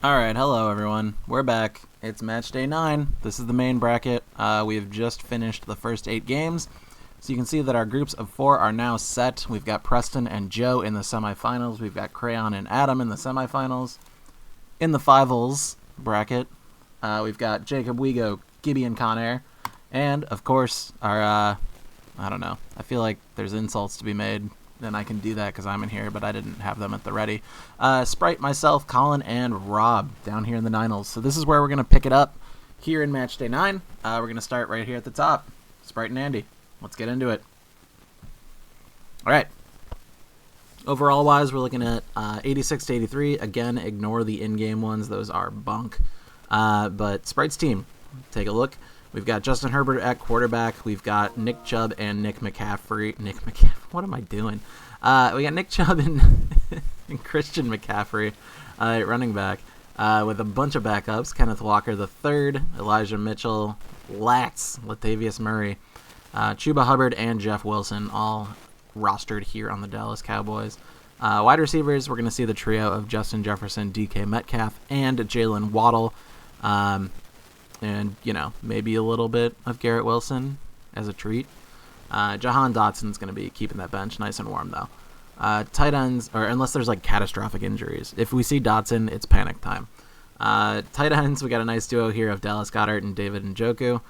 Alright, hello everyone. We're back. It's match day 9. This is the main bracket. We have just finished the first 8 games. So you can see that our groups of 4 are now set. We've got Preston and Joe in the semifinals. We've got Crayon and Adam in the semifinals. In the 5als bracket, we've got Jacob, Wego, Gibby, and Conair. And, of course, our, I don't know. I feel like there's insults to be made. And I can do that because I'm in here, but I didn't have them at the ready. Sprite, myself, Colin, and Rob down here in the 9als. So this is where we're going to pick it up here in match day 9. We're going to start right here at the top. Sprite and Andy. Let's get into it. All right. Overall-wise, we're looking at 86 to 83. Again, ignore the in-game ones. Those are bunk. But Sprite's team, take a look. We've got Justin Herbert at quarterback. We've got Nick Chubb and Nick McCaffrey. What am I doing? We got Nick Chubb and, and Christian McCaffrey at running back with a bunch of backups. Kenneth Walker III, Elijah Mitchell, Latavius Murray, Chuba Hubbard, and Jeff Wilson, all rostered here on the Dallas Cowboys. Wide receivers, we're going to see the trio of Justin Jefferson, DK Metcalf, and Jalen Waddle. And, you know, maybe a little bit of Garrett Wilson as a treat. Jahan Dotson's going to be keeping that bench nice and warm, though. Tight ends, or unless there's, like, catastrophic injuries. If we see Dotson, it's panic time. Tight ends, we got a nice duo here of Dallas Goedert and David Njoku.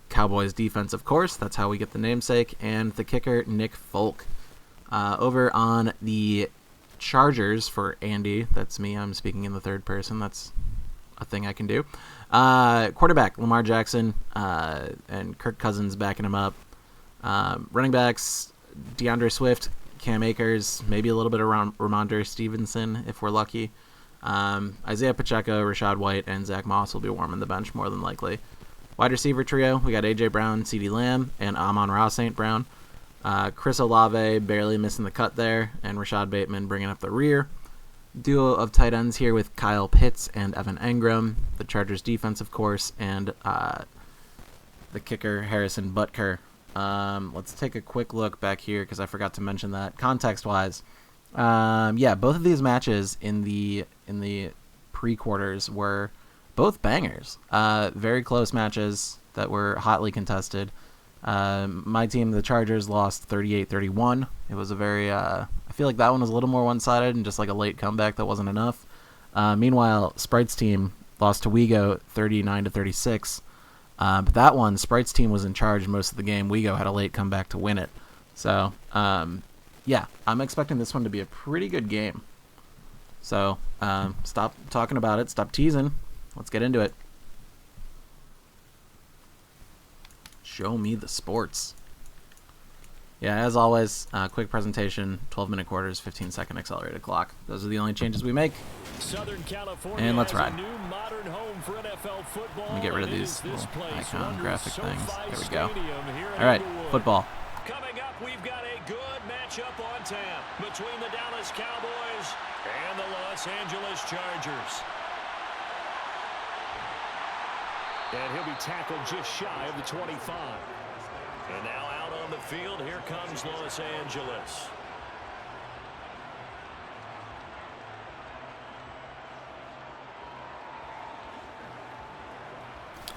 Cowboys defense, of course. That's how we get the namesake. And the kicker, Nick Folk. Over on the Chargers for Andy. That's me. I'm speaking in the third person. That's a thing I can do. Quarterback, Lamar Jackson, and Kirk Cousins backing him up. Running backs, DeAndre Swift, Cam Akers, maybe a little bit around Ramondre Stevenson if we're lucky. Isaiah Pacheco, Rashad White, and Zach Moss will be warming the bench more than likely. Wide receiver trio, we got A.J. Brown, CeeDee Lamb, and Amon-Ra St. Brown. Chris Olave barely missing the cut there, and Rashad Bateman bringing up the rear. Duo of tight ends here with Kyle Pitts and Evan Engram. The Chargers defense, of course, and the kicker, Harrison Butker. Let's take a quick look back here because I forgot to mention that. Context-wise, yeah, both of these matches in the pre-quarters were both bangers. Very close matches that were hotly contested. My team, the Chargers, lost 38-31. It was a very, I feel like that one was a little more one-sided and just like a late comeback that wasn't enough. Meanwhile, Sprite's team lost to Wego 39-36. But that one, Sprite's team was in charge most of the game. Wego had a late comeback to win it. So, yeah, I'm expecting this one to be a pretty good game. So, stop talking about it. Stop teasing. Let's get into it. Show me the sports. Yeah, as always, quick presentation, 12-minute quarters, 15-second accelerated clock. Those are the only changes we make. Southern California and let's ride. New modern home for NFL football. Let me get rid of these little icon graphic things. There we go. All All right, football. Coming up, we've got a good matchup on tap between the Dallas Cowboys and the Los Angeles Chargers. And he'll be tackled just shy of the 25. And now out on the field, here comes Los Angeles.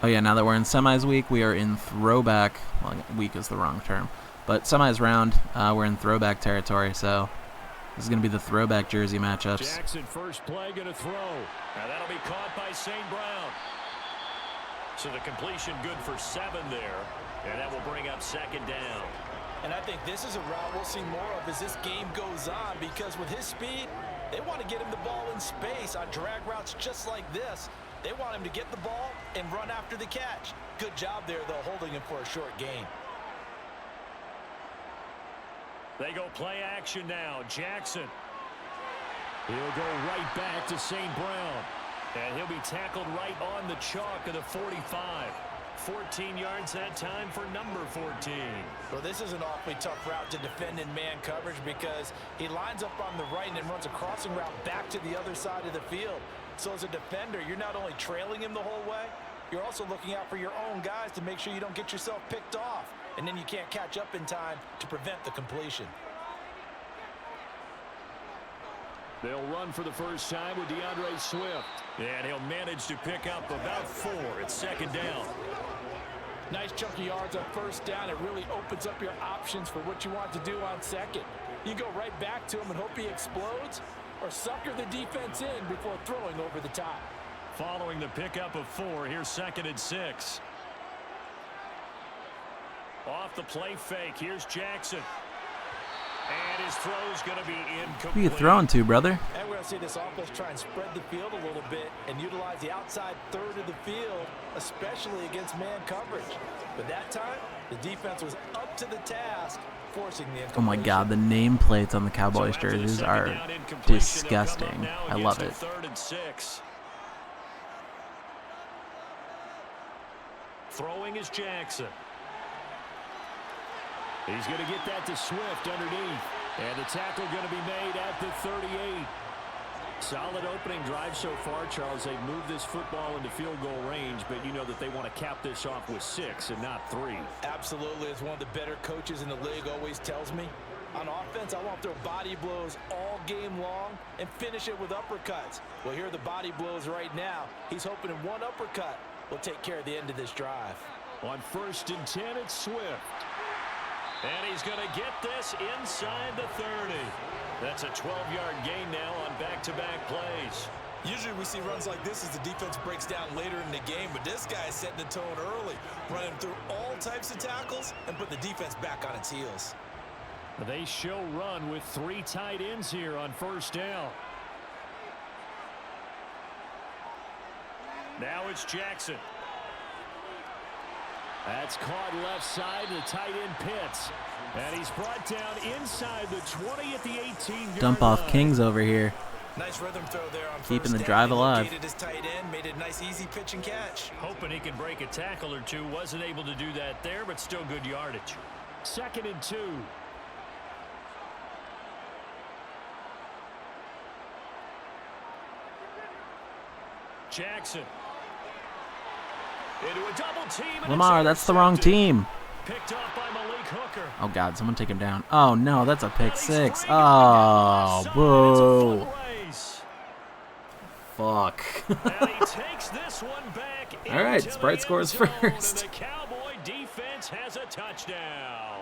Oh yeah, now that we're in semis week, we are in throwback. Well, week is the wrong term. But semis round, we're in throwback territory, so this is going to be the throwback jersey matchups. Jackson first play going to throw. Now that'll be caught by St. Brown. So the completion good for 7 there. And that will bring up second down. And I think this is a route we'll see more of as this game goes on, because with his speed, they want to get him the ball in space on drag routes just like this. They want him to get the ball and run after the catch. Good job there, though, holding him for a short gain. They go play action now. Jackson. He'll go right back to St. Brown. And he'll be tackled right on the chalk of the 45. 14 yards that time for number 14. Well, this is an awfully tough route to defend in man coverage because he lines up on the right and then runs a crossing route back to the other side of the field. So as a defender, you're not only trailing him the whole way, you're also looking out for your own guys to make sure you don't get yourself picked off. And then you can't catch up in time to prevent the completion. They'll run for the first time with DeAndre Swift. And he'll manage to pick up about 4. It's 2nd down. Nice chunk of yards on first down. It really opens up your options for what you want to do on second. You go right back to him and hope he explodes, or sucker the defense in before throwing over the top. Following the pickup of 4, here's 2nd and 6. Off the play fake, here's Jackson. And his throw's going to be incomplete. Who are you throwing to, brother? And we're going to see this offense try and spread the field a little bit and utilize the outside third of the field, especially against man coverage. But that time, the defense was up to the task, forcing the incompletion. Oh my God, the nameplates on the Cowboys jerseys are disgusting. I love it. 3rd and 6. Throwing is Jackson. He's going to get that to Swift underneath. And the tackle going to be made at the 38. Solid opening drive so far, Charles. They've moved this football into field goal range, but you know that they want to cap this off with 6 and not 3. Absolutely. As one of the better coaches in the league always tells me, on offense, I want to throw body blows all game long and finish it with uppercuts. Well, here are the body blows right now. He's hoping in one uppercut will take care of the end of this drive. On 1st and 10, it's Swift. And he's going to get this inside the 30. That's a 12-yard gain now on back-to-back plays. Usually we see runs like this as the defense breaks down later in the game, but this guy is setting the tone early, running through all types of tackles and put the defense back on its heels. They show run with 3 tight ends here on 1st down. Now it's Jackson. That's caught left side. The tight end Pitts. And he's brought down inside the 20 at the 18-yard Dump off line. Kings over here. Nice rhythm throw there on Keeping first the down. drive He alive. located his tight end, made it a nice easy pitch and catch. Hoping he can break a tackle or two. Wasn't able to do that there, but still good yardage. 2nd and 2. Jackson. Into a double team. Lamar, that's the wrong team. Picked up by Malik Hooker. Oh, God, someone take him down. Oh, no, that's a pick 6. Oh, boo. Fuck. And he takes this one back. All right, into Sprite the scores end zone, first. And the Cowboy defense has a touchdown.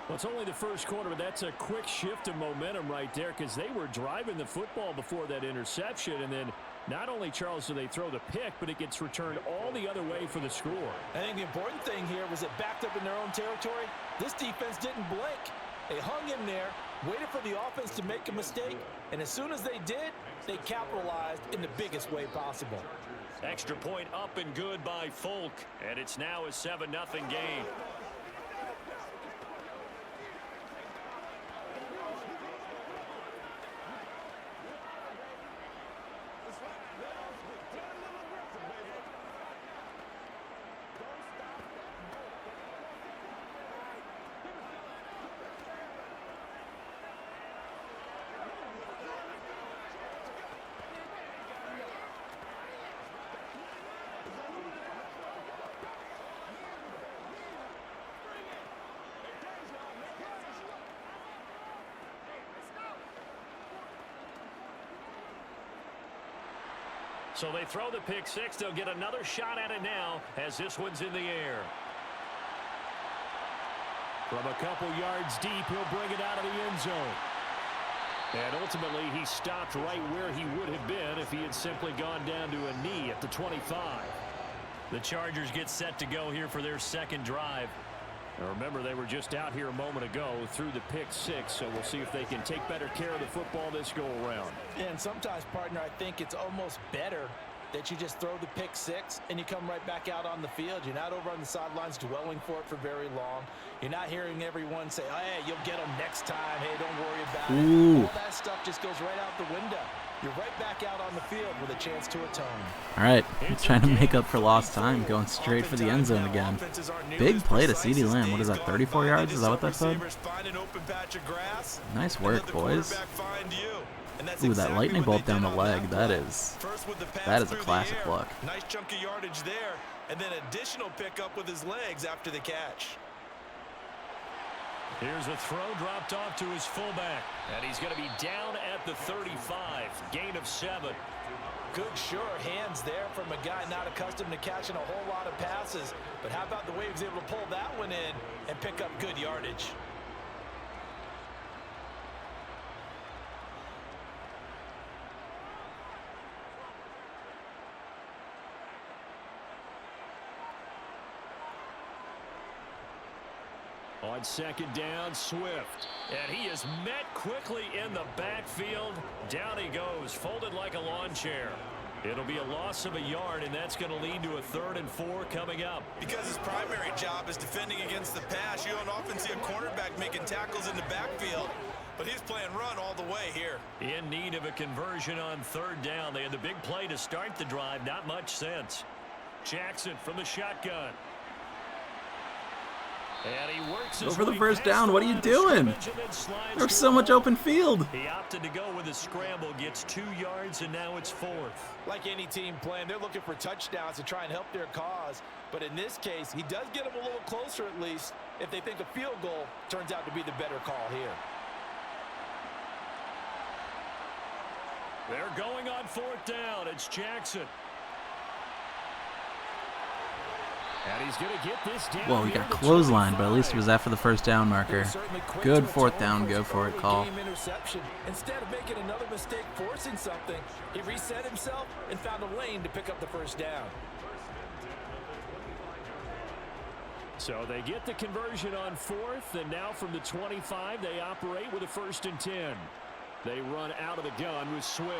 Well, it's only the first quarter, but that's a quick shift of momentum right there because they were driving the football before that interception. And then not only, Charles, do they throw the pick, but it gets returned all the other way for the score. I think the important thing here was it backed up in their own territory. This defense didn't blink. They hung in there, waited for the offense to make a mistake, and as soon as they did, they capitalized in the biggest way possible. Extra point up and good by Folk, and it's now a 7-0 game. So they throw the pick 6. They'll get another shot at it now as this one's in the air. From a couple yards deep, he'll bring it out of the end zone. And ultimately, he stopped right where he would have been if he had simply gone down to a knee at the 25. The Chargers get set to go here for their second drive. Now remember, they were just out here a moment ago through the pick 6, so we'll see if they can take better care of the football this go-around. And sometimes, partner, I think it's almost better that you just throw the pick 6 and you come right back out on the field. You're not over on the sidelines dwelling for it for very long. You're not hearing everyone say, oh, hey, you'll get them next time. Hey, don't worry about it. All that stuff just goes right out the window. You're right back out on the field with a chance to atone. All right, trying to make up for lost time, going straight for the end zone again. Big play to CeeDee Lamb. What is that, 34 yards? Is that what that said? Nice work, boys. Ooh, that lightning bolt down the leg, that is a classic look. Nice chunk of yardage there, and then additional pickup with his legs after the catch. Here's a throw dropped off to his fullback. And he's going to be down at the 35. Gain of 7. Good, sure hands there from a guy not accustomed to catching a whole lot of passes. But how about the way he was able to pull that one in and pick up good yardage? On second down, Swift. And he is met quickly in the backfield. Down he goes, folded like a lawn chair. It'll be a loss of a yard, and that's going to lead to a 3rd and 4 coming up. Because his primary job is defending against the pass, you don't often see a cornerback making tackles in the backfield. But he's playing run all the way here. In need of a conversion on 3rd down. They had the big play to start the drive. Not much sense. Jackson from the shotgun. And he works his Go for the way first past down. the What are you line of doing? scrimmage and then slides There's to so the much ball. open field. He opted to go with a scramble, gets 2 yards, and now it's 4th. Like any team playing, they're looking for touchdowns to try and help their cause. But in this case, he does get them a little closer at least if they think a field goal turns out to be the better call here. They're going on 4th down. It's Jackson. And he's going to get this down. Well, we got clothesline, but at least it was after the first down marker. Good 4th down, go for it call. Instead of making another mistake forcing something, he reset himself and found a lane to pick up the first down. So they get the conversion on 4th, and now from the 25, they operate with a 1st and 10. They run out of the gun with Swift.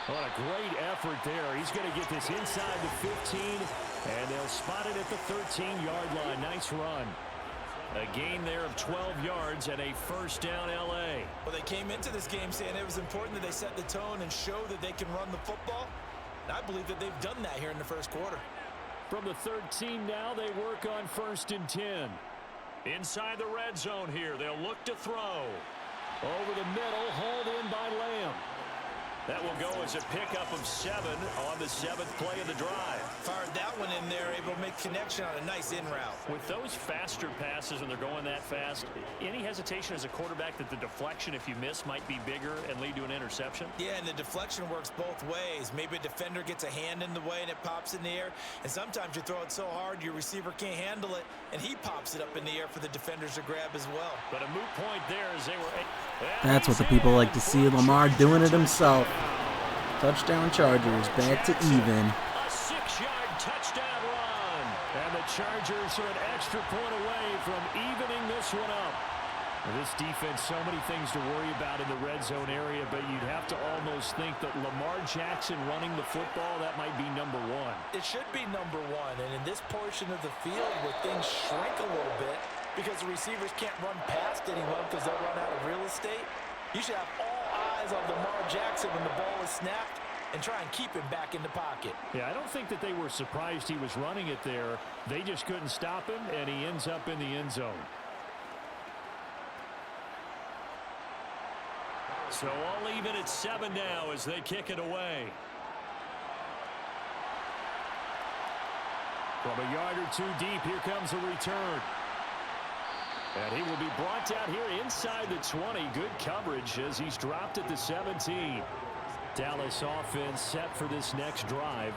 What a great effort there. He's going to get this inside the 15, and they'll spot it at the 13-yard line. Nice run. A gain there of 12 yards and a 1st down L.A. Well, they came into this game saying it was important that they set the tone and show that they can run the football. And I believe that they've done that here in the first quarter. From the 13 now, they work on 1st and 10. Inside the red zone here, they'll look to throw. Over the middle, hauled in by Lamb. That will go as a pickup of 7 on the 7th play of the drive. Fired that one in there, able to make connection on a nice in route. With those faster passes when they're going that fast, any hesitation as a quarterback that the deflection, if you miss, might be bigger and lead to an interception? Yeah, and the deflection works both ways. Maybe a defender gets a hand in the way and it pops in the air. And sometimes you throw it so hard your receiver can't handle it, and he pops it up in the air for the defenders to grab as well. But a moot point there as they were... That's what the people like to see. Lamar doing it himself. Touchdown Chargers, back to even. A 6-yard touchdown run. And the Chargers are an extra point away from evening this one up. This defense, so many things to worry about in the red zone area, but you'd have to almost think that Lamar Jackson running the football, that might be number 1. It should be number 1, and in this portion of the field where things shrink a little bit because the receivers can't run past anyone because they'll run out of real estate, you should have all eyes on Lamar Jackson when the ball is snapped and try and keep him back in the pocket. Yeah, I don't think that they were surprised he was running it there. They just couldn't stop him, and he ends up in the end zone. So all even at 7 now as they kick it away. From a yard or 2 deep, here comes a return. And he will be brought down here inside the 20. Good coverage as he's dropped at the 17. Dallas offense set for this next drive.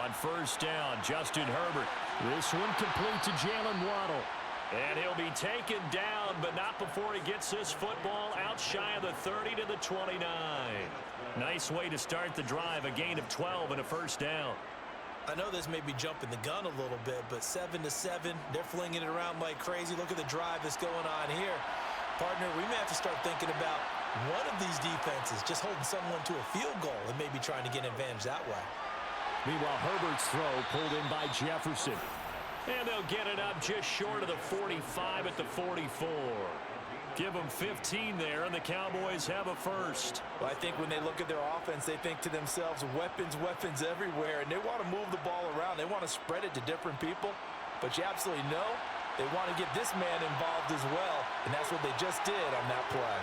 On 1st down, Justin Herbert. This one complete to Jalen Waddle. And he'll be taken down, but not before he gets this football out shy of the 30 to the 29. Nice way to start the drive, a gain of 12 and a 1st down. I know this may be jumping the gun a little bit, but 7 to 7, they're flinging it around like crazy. Look at the drive that's going on here. Partner, we may have to start thinking about one of these defenses just holding someone to a field goal and maybe trying to get an advantage that way. Meanwhile, Herbert's throw pulled in by Jefferson. And they'll get it up just short of the 45 at the 44. Give them 15 there, and the Cowboys have a 1st. Well, I think when they look at their offense, they think to themselves, weapons, weapons everywhere, and they want to move the ball around. They want to spread it to different people. But you absolutely know They want to get this man involved as well, and that's what they just did on that play.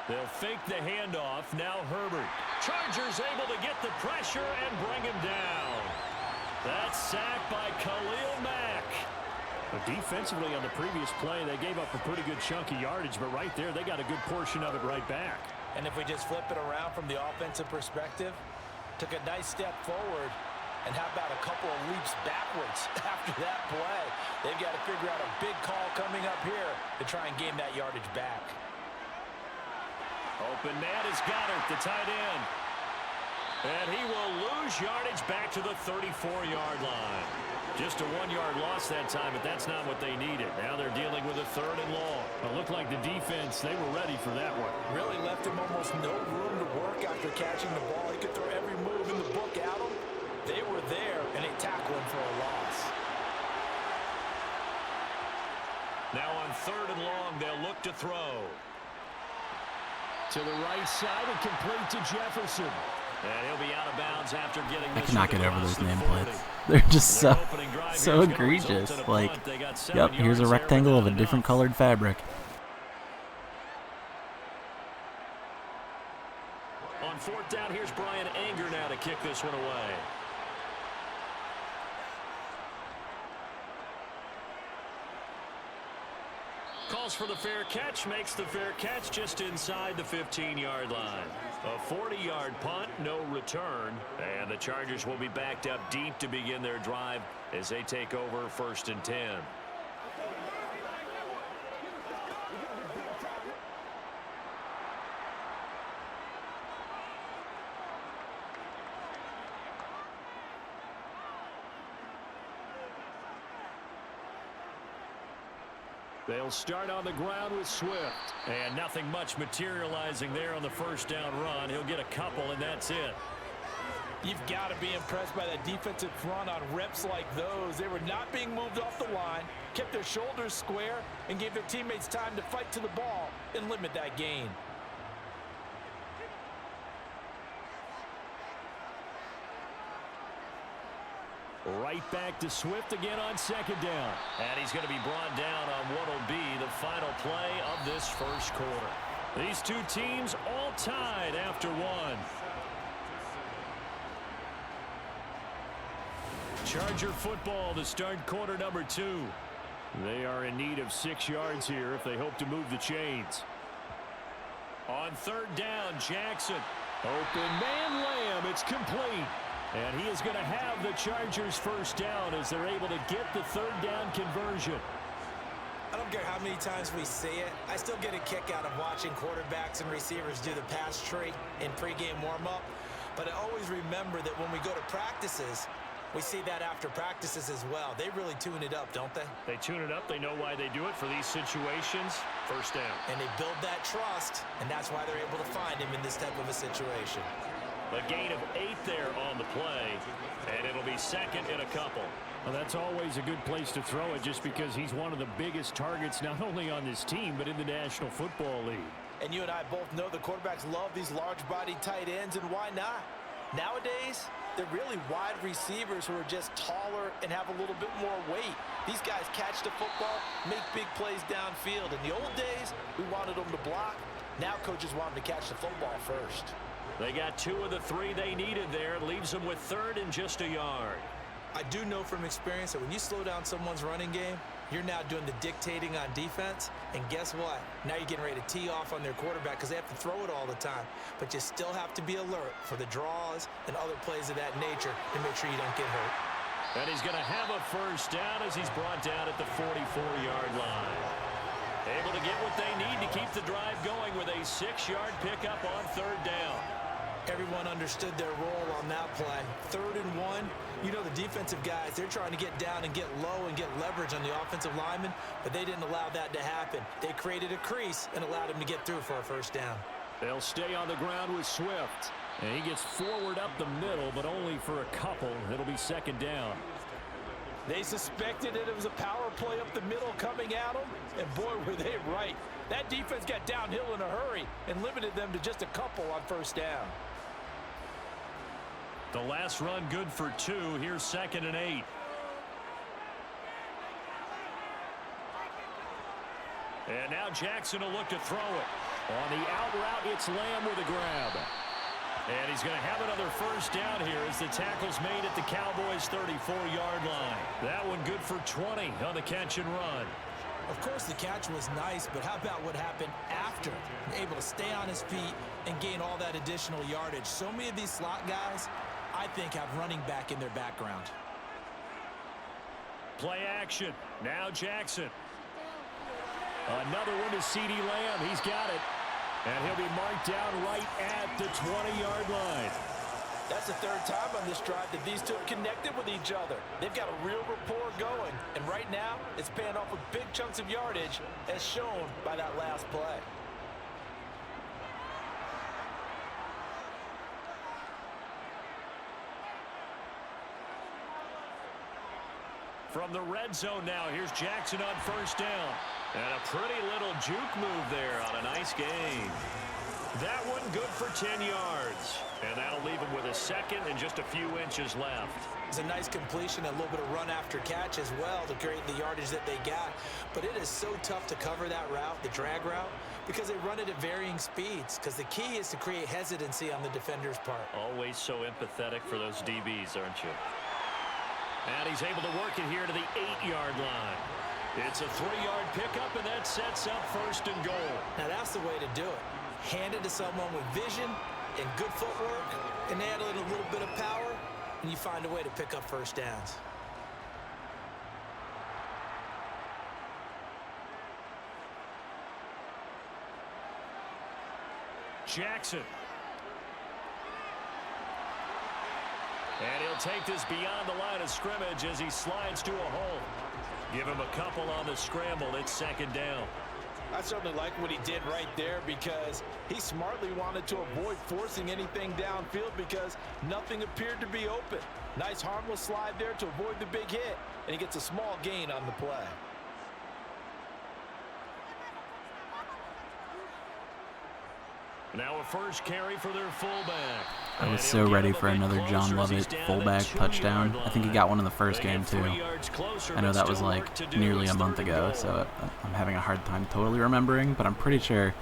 They'll fake the handoff. Now Herbert. Chargers able to get the pressure and bring him down. That's sacked by Khalil Mack. But defensively on the previous play, they gave up a pretty good chunk of yardage, but right there, they got a good portion of it right back. And if we just flip it around from the offensive perspective, took a nice step forward, and how about a couple of leaps backwards after that play? They've got to figure out a big call coming up here to try and gain that yardage back. Open man is Goddard, the tight end. And he will lose yardage back to the 34-yard line. Just a 1-yard loss that time, but that's not what they needed. Now they're dealing with a 3rd and long. It looked like the defense, they were ready for that one. Really left him almost no room to work after catching the ball. He could throw every move in the book at him. They were there, and they tackled him for a loss. Now on 3rd and long, they'll look to throw. To the right side and complete to Jefferson. And he'll be out of bounds after getting this. I cannot get over those nameplates. They're just so egregious. Like, yep, here's a rectangle of a different colored fabric. On 4th down, here's Brian Anger now to kick this one away. Calls for the fair catch, makes the fair catch just inside the 15-yard line. A 40-yard punt, no return, and the Chargers will be backed up deep to begin their drive as they take over 1st and 10. They'll start on the ground with Swift. And nothing much materializing there on the 1st down run. He'll get a couple, and that's it. You've got to be impressed by that defensive front on reps like those. They were not being moved off the line, kept their shoulders square, and gave their teammates time to fight to the ball and limit that gain. Right back to Swift again on 2nd down. And he's going to be brought down on what will be the final play of this 1st quarter. These two teams all tied after 1. Charger football to start quarter number 2. They are in need of 6 yards here if they hope to move the chains. On 3rd down, Jackson. Open man Lamb. It's complete. And he is going to have the Chargers 1st down as they're able to get the 3rd down conversion. I don't care how many times we see it. I still get a kick out of watching quarterbacks and receivers do the pass tree in pregame warm-up. But I always remember that when we go to practices, we see that after practices as well. They really tune it up, don't they? They tune it up. They know why they do it for these situations. 1st down. And they build that trust, and that's why they're able to find him in this type of a situation. A gain of 8 there on the play, and it'll be 2nd and a couple. Well, that's always a good place to throw it just because he's one of the biggest targets not only on this team but in the National Football League. And you and I both know the quarterbacks love these large-bodied tight ends, and why not? Nowadays, they're really wide receivers who are just taller and have a little bit more weight. These guys catch the football, make big plays downfield. In the old days, we wanted them to block. Now coaches want them to catch the football first. They got 2 of the 3 they needed there. Leaves them with 3rd and just a yard. I do know from experience that when you slow down someone's running game, you're now doing the dictating on defense. And guess what? Now you're getting ready to tee off on their quarterback because they have to throw it all the time. But you still have to be alert for the draws and other plays of that nature to make sure you don't get hurt. And he's going to have a 1st down as he's brought down at the 44-yard line. Able to get what they need to keep the drive going with a 6-yard pickup on 3rd down. Everyone understood their role on that play. 3rd and 1, you know the defensive guys, they're trying to get down and get low and get leverage on the offensive lineman, but they didn't allow that to happen. They created a crease and allowed him to get through for a 1st down. They'll stay on the ground with Swift. And he gets forward up the middle, but only for a couple. It'll be 2nd down. They suspected it was a power play up the middle coming at them, and boy, were they right. That defense got downhill in a hurry and limited them to just a couple on 1st down. The last run good for 2. Here's 2nd and 8. Jackson will look to throw it. On the out route, it's Lamb with a grab. And he's going to have another first down here as the tackle's made at the Cowboys' 34-yard line. That one good for 20 on the catch and run. Of course, the catch was nice, but how about what happened after? Able to stay on his feet and gain all that additional yardage. So many of these slot guys, I think, have running back in their background. Play action. Now Jackson. Another one to CeeDee Lamb. He's got it. And he'll be marked down right at the 20-yard line. That's the third time on this drive that these two have connected with each other. They've got a real rapport going. And right now, it's paying off with big chunks of yardage, as shown by that last play. From the red zone now, here's Jackson on first down. And a pretty little juke move there on a nice gain. That one good for 10 yards. And that'll leave him with a second and just a few inches left. It's a nice completion, a little bit of run after catch as well to create the yardage that they got. But it is so tough to cover that route, the drag route, because they run it at varying speeds. Because the key is to create hesitancy on the defender's part. Always so empathetic for those DBs, aren't you? And he's able to work it here to the 8-yard line. It's a 3-yard pickup, and that sets up first and goal. Now that's the way to do it. Hand it to someone with vision and good footwork, and add in a little bit of power, and you find a way to pick up first downs. Jackson. And he'll take this beyond the line of scrimmage as he slides to a hole. Give him a couple on the scramble. It's second down. I certainly like what he did right there because he smartly wanted to avoid forcing anything downfield because nothing appeared to be open. Nice harmless slide there to avoid the big hit, and he gets a small gain on the play. Now a first carry for their fullback. I was so ready for another John Lovett fullback touchdown. I think he got one in the first game too. I know that was like nearly a month ago, so I'm having a hard time totally remembering, but I'm pretty sure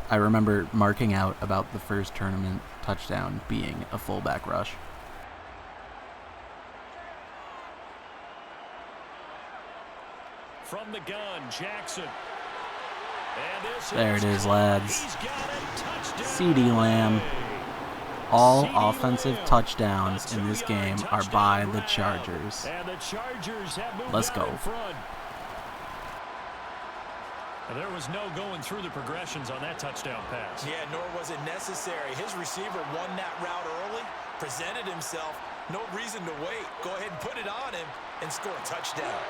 I remember marking out about the first tournament touchdown being a fullback rush. From the gun, Jackson. There it is, lads. CeeDee Lamb. All offensive touchdowns in this game are by the Chargers. Let's go. There was no going through the progressions on that touchdown pass. Yeah, nor was it necessary. His receiver won that route early, presented himself. No reason to wait. Go ahead and put it on him and score a touchdown.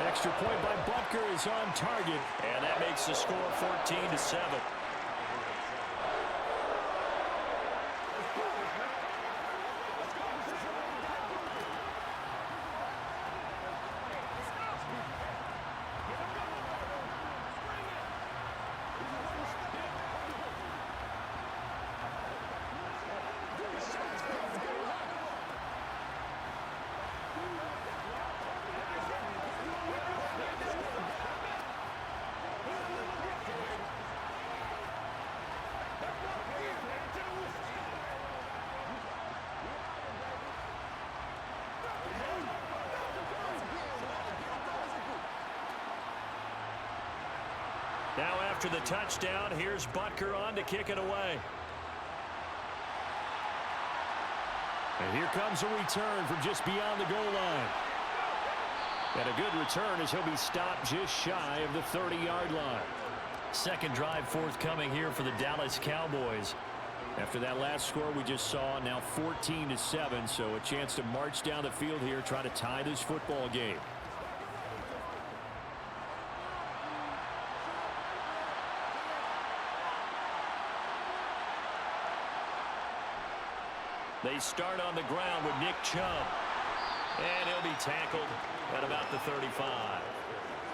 Extra point by Butker is on target, and that makes the score 14-7. Now after the touchdown, here's Butker on to kick it away. And here comes a return from just beyond the goal line. And a good return as he'll be stopped just shy of the 30-yard line. Second drive forthcoming here for the Dallas Cowboys. After that last score we just saw, now 14-7, so a chance to march down the field here, try to tie this football game. They start on the ground with Nick Chubb. And he'll be tackled at about the 35.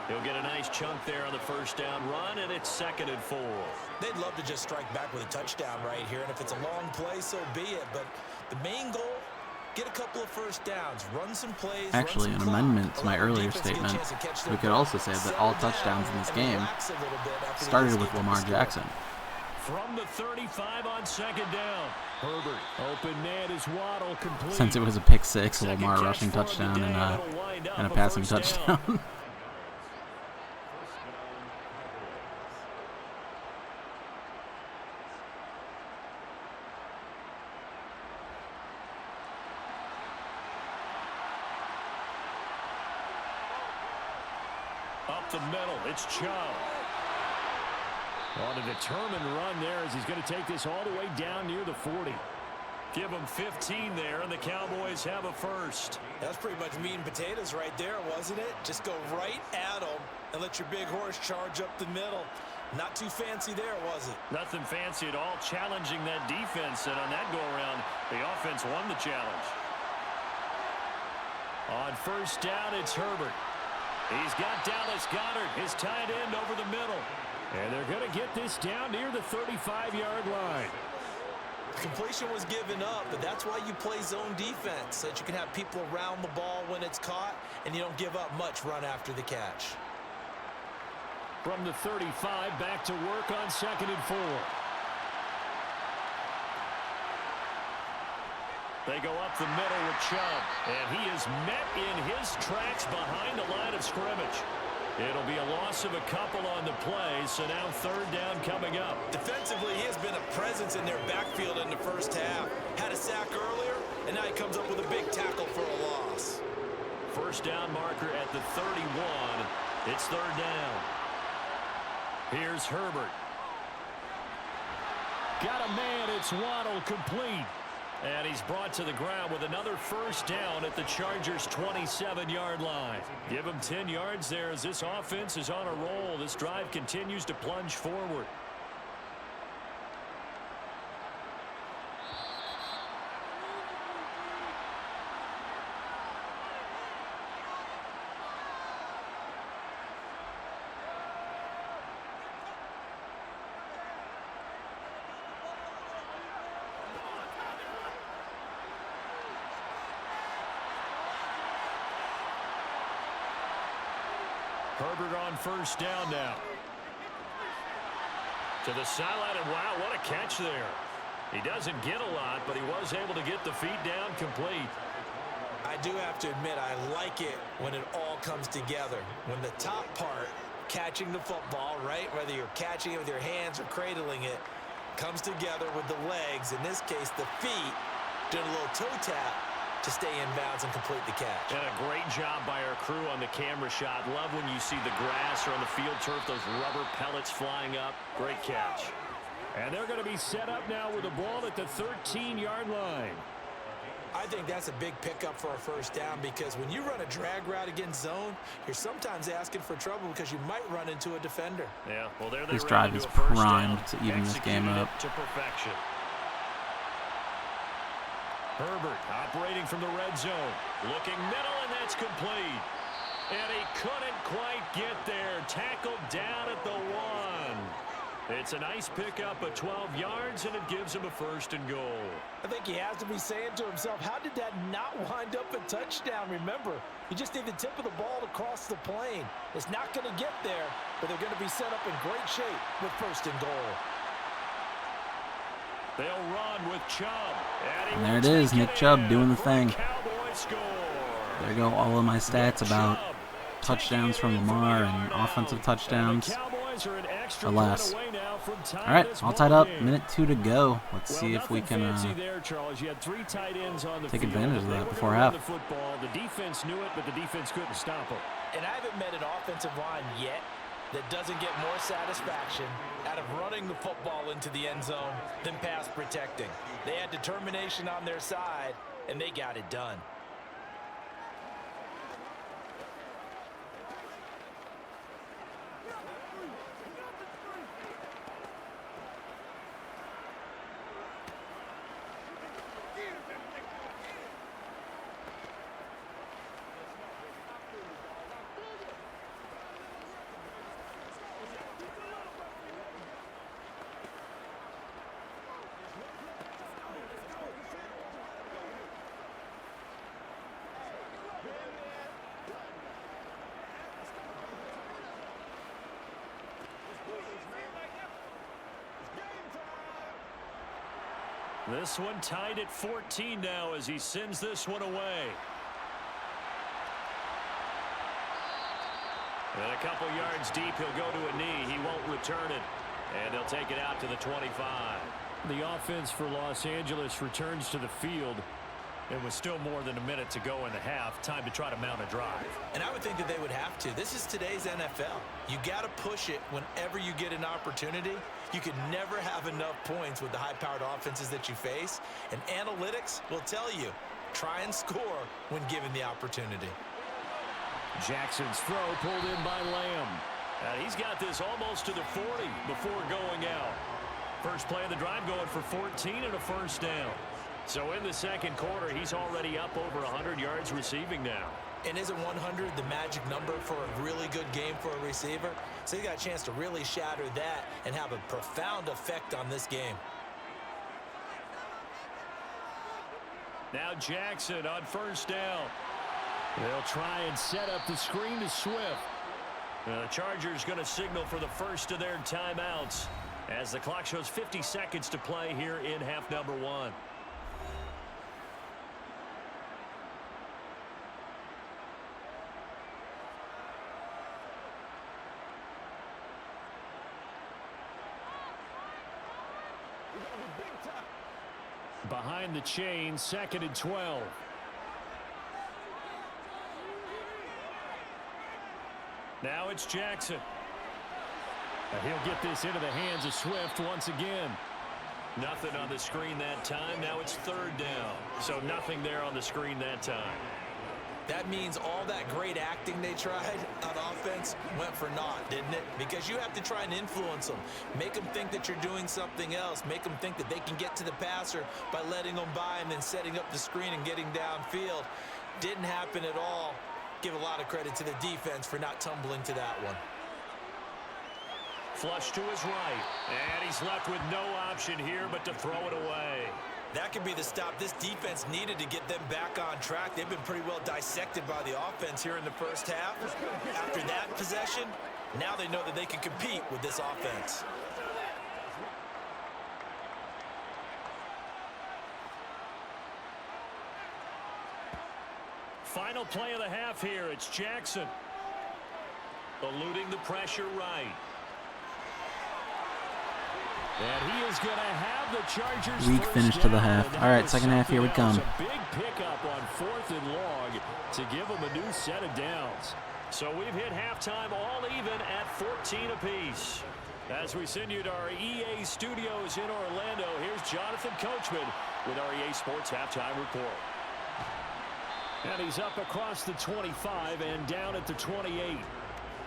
He'll get a nice chunk there on the first down run, and it's 2nd and 4. They'd love to just strike back with a touchdown right here, and if it's a long play, so be it. But the main goal Get a couple of first downs, run some plays. Actually, an amendment to my earlier statement, we could also say that all touchdowns in this game started with Lamar Jackson. From the 35 on second down. Herbert, open man is Waddle, complete. Since it was a pick six, a Lamar rushing touchdown and a passing touchdown. Up the middle, it's Chubb. On a determined run there as he's going to take this all the way down near the 40. Give him 15 there, and the Cowboys have a first. That's pretty much meat and potatoes right there, wasn't it? Just go right at them and let your big horse charge up the middle. Not too fancy there, was it? Nothing fancy at all, challenging that defense, and on that go-around, the offense won the challenge. On first down, it's Herbert. He's got Dallas Goedert, his tight end, over the middle. And they're going to get this down near the 35-yard line. Completion was given up, but that's why you play zone defense, so that you can have people around the ball when it's caught, and you don't give up much run after the catch. From the 35, back to work on 2nd and 4. They go up the middle with Chubb, and he is met in his tracks behind the line of scrimmage. It'll be a loss of a couple on the play, so now 3rd down coming up. Defensively, he has been a presence in their backfield in the first half. Had a sack earlier, and now he comes up with a big tackle for a loss. First down marker at the 31. It's 3rd down. Here's Herbert. Got a man, it's Waddle, complete. And he's brought to the ground with another first down at the Chargers' 27-yard line. Give him 10 yards there as this offense is on a roll. This drive continues to plunge forward. Herbert on first down now. To the sideline, and wow, what a catch there. He doesn't get a lot, but he was able to get the feet down complete. I do have to admit, I like it when it all comes together. When the top part, catching the football, right, whether you're catching it with your hands or cradling it, comes together with the legs, in this case the feet, doing a little toe tap to stay in bounds and complete the catch. And a great job by our crew on the camera shot. Love when you see the grass or on the field turf, those rubber pellets flying up. Great catch. And they're going to be set up now with the ball at the 13-yard line. I think that's a big pickup for a first down, because when you run a drag route against zone, you're sometimes asking for trouble because you might run into a defender. Yeah, well, this drive is primed to even this game up. To perfection. Herbert operating from the red zone. Looking middle, and that's complete. And he couldn't quite get there. Tackled down at the 1. It's a nice pickup of 12 yards, and it gives him a 1st and goal. I think he has to be saying to himself, how did that not wind up a touchdown? Remember, you just need the tip of the ball to cross the plane. It's not going to get there, but they're going to be set up in great shape with 1st and goal. They'll run with Chubb. And there it is, Nick Chubb doing the thing. There go all of my stats about touchdowns from Lamar and offensive touchdowns. Alas. All right, all tied up. Minute 2 to go. Let's see if we can take advantage of that before half. The defense knew it, but the defense couldn't stop them. And I haven't met an offensive line yet that doesn't get more satisfaction out of running the football into the end zone than pass protecting. They had determination on their side, and they got it done. This one tied at 14 now as he sends this one away. And a couple yards deep, he'll go to a knee. He won't return it. And they'll take it out to the 25. The offense for Los Angeles returns to the field. It was still more than a minute to go in the half. Time to try to mount a drive. And I would think that they would have to. This is today's NFL. You got to push it whenever you get an opportunity. You can never have enough points with the high-powered offenses that you face. And analytics will tell you, try and score when given the opportunity. Jackson's throw pulled in by Lamb. He's got this almost to the 40 before going out. First play of the drive going for 14 and a first down. So in the second quarter, he's already up over 100 yards receiving now. And isn't 100 the magic number for a really good game for a receiver? So he got a chance to really shatter that and have a profound effect on this game. Now Jackson on first down. They'll try and set up the screen to Swift. The Chargers going to signal for the first of their timeouts as the clock shows 50 seconds to play here in half number 1. Behind the chain, 2nd and 12. Now it's Jackson. He'll get this into the hands of Swift once again. Nothing on the screen that time. Now it's 3rd down. So nothing there on the screen that time. That means all that great acting they tried on offense went for naught, didn't it? Because you have to try and influence them. Make them think that you're doing something else. Make them think that they can get to the passer by letting them by and then setting up the screen and getting downfield. Didn't happen at all. Give a lot of credit to the defense for not tumbling to that one. Flush to his right. And he's left with no option here but to throw it away. That could be the stop this defense needed to get them back on track. They've been pretty well dissected by the offense here in the first half. After that possession, now they know that they can compete with this offense. Final play of the half here. It's Jackson. Eluding the pressure right. And he is going to have the Chargers. Weak finish to the half. All right, second half, here we come. A big pickup on 4th and long to give them a new set of downs. So we've hit halftime all even at 14 apiece. As we send you to our EA studios in Orlando, here's Jonathan Coachman with our EA Sports Halftime Report. And he's up across the 25 and down at the 28.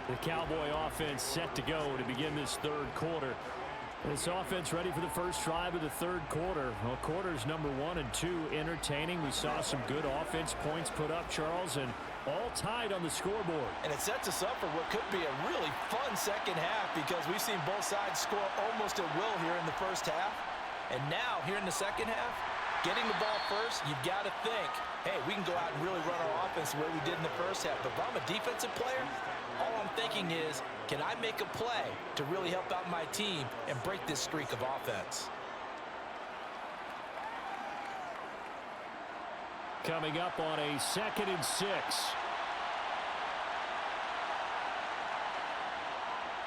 The Cowboy offense set to go to begin this 3rd quarter. This offense ready for the first drive of the 3rd quarter. Well, quarters number 1 and 2 entertaining. We saw some good offense points put up, Charles, and all tied on the scoreboard. And it sets us up for what could be a really fun second half because we've seen both sides score almost at will here in the first half. And now, here in the second half, getting the ball first, you've got to think, hey, we can go out and really run our offense the way we did in the first half. But if I'm a defensive player, all I'm thinking is, can I make a play to really help out my team and break this streak of offense? Coming up on a 2nd and 6.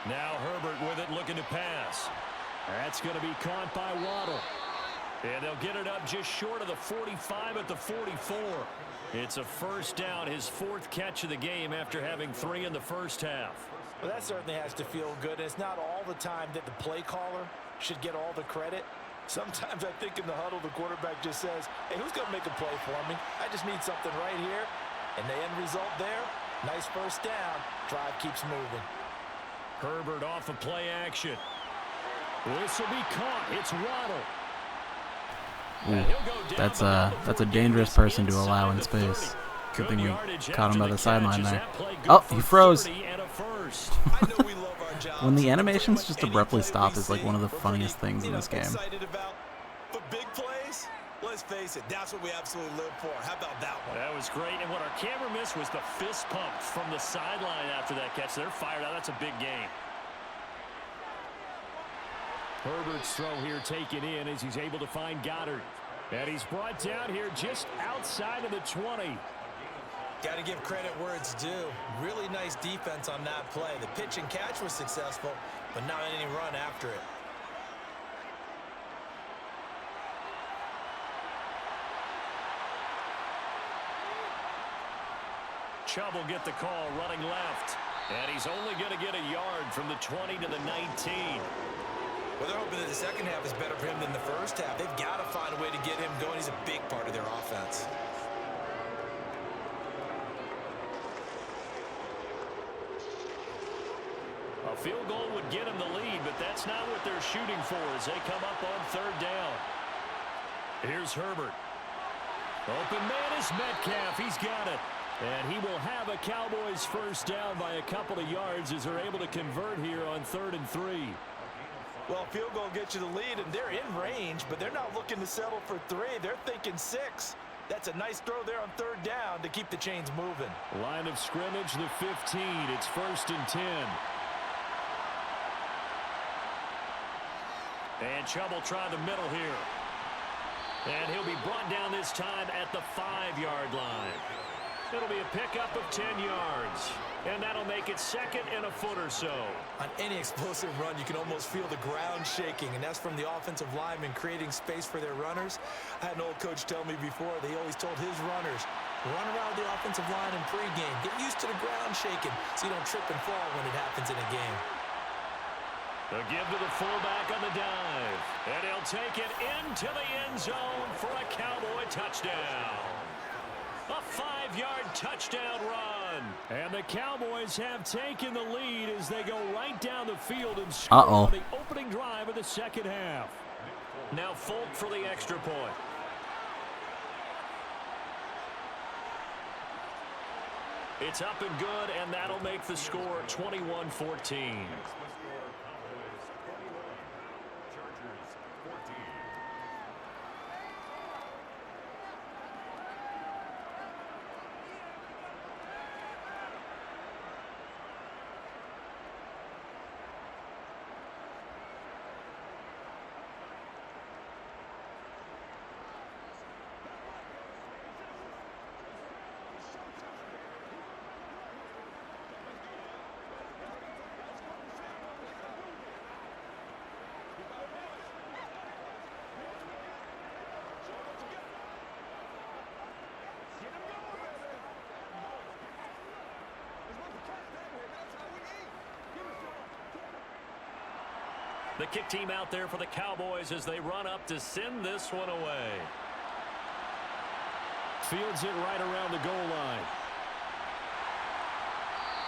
Now Herbert with it, looking to pass. That's going to be caught by Waddle. And they'll get it up just short of the 45 at the 44. It's a first down, his 4th catch of the game after having 3 in the first half. Well, that certainly has to feel good. It's not all the time that the play caller should get all the credit. Sometimes I think in the huddle, the quarterback just says, hey, who's going to make a play for me? I just need something right here. And the end result there, nice first down. Drive keeps moving. Herbert off of play action. This will be caught. It's Waddle. Ooh, that's a dangerous person to allow in space. Good thing we caught him by the sideline there. Oh, he froze. When the animations just abruptly stop is like one of the funniest things in this game. But big plays, let's face it, that's what we absolutely live for. How about that one? That was great, and what our camera missed was the fist pump from the sideline after that catch. They're fired out. That's a big game. Herbert's throw here taken in as he's able to find Goddard. And he's brought down here just outside of the 20. Got to give credit where it's due. Really nice defense on that play. The pitch and catch was successful, but not any run after it. Chubb will get the call running left. And he's only going to get a yard from the 20 to the 19. Well, they're hoping that the second half is better for him than the first half. They've got to find a way to get him going. He's a big part of their offense. A field goal would get him the lead, but that's not what they're shooting for as they come up on third down. Here's Herbert. Open man is Metcalf. He's got it. And he will have a Cowboys first down by a couple of yards as they're able to convert here on 3rd and 3. Well, field goal gets you the lead, and they're in range, but they're not looking to settle for 3. They're thinking 6. That's a nice throw there on 3rd down to keep the chains moving. Line of scrimmage, the 15. It's 1st and 10. And Chubb will try the middle here. And he'll be brought down this time at the 5-yard line. It'll be a pickup of 10 yards. And that'll make it 2nd and a foot or so. On any explosive run, you can almost feel the ground shaking, and that's from the offensive linemen creating space for their runners. I had an old coach tell me before, they always told his runners, run around the offensive line in pregame. Get used to the ground shaking so you don't trip and fall when it happens in a game. A give to the fullback on the dive. And he'll take it into the end zone for a Cowboy touchdown. A 5-yard touchdown run. And the Cowboys have taken the lead as they go right down the field and score on the opening drive of the second half. Now Folk for the extra point. It's up and good, and that'll make the score 21-14. The kick team out there for the Cowboys as they run up to send this one away. Fields it right around the goal line.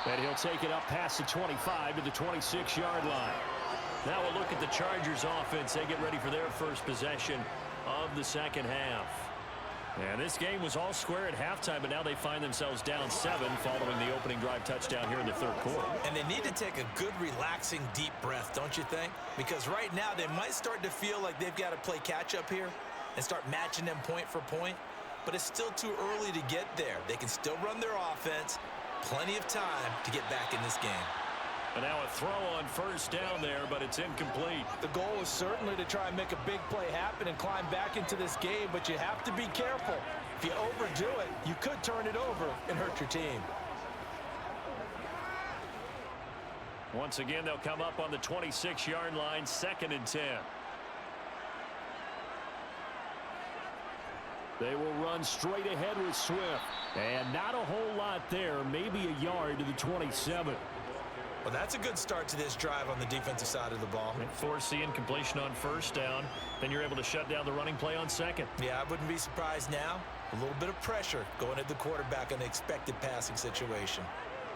And he'll take it up past the 25 to the 26-yard line. Now we'll look at the Chargers offense. They get ready for their first possession of the second half. And this game was all square at halftime, but now they find themselves down 7 following the opening drive touchdown here in the third quarter. And they need to take a good, relaxing, deep breath, don't you think? Because right now they might start to feel like they've got to play catch-up here and start matching them point for point. But it's still too early to get there. They can still run their offense. Plenty of time to get back in this game. And now a throw on first down there, but it's incomplete. The goal is certainly to try and make a big play happen and climb back into this game, but you have to be careful. If you overdo it, you could turn it over and hurt your team. Once again, they'll come up on the 26-yard line, 2nd and 10. They will run straight ahead with Swift. And not a whole lot there, maybe a yard to the 27. Well, that's a good start to this drive on the defensive side of the ball. And force the incompletion on first down. Then you're able to shut down the running play on second. Yeah, I wouldn't be surprised now. A little bit of pressure going at the quarterback in the expected passing situation.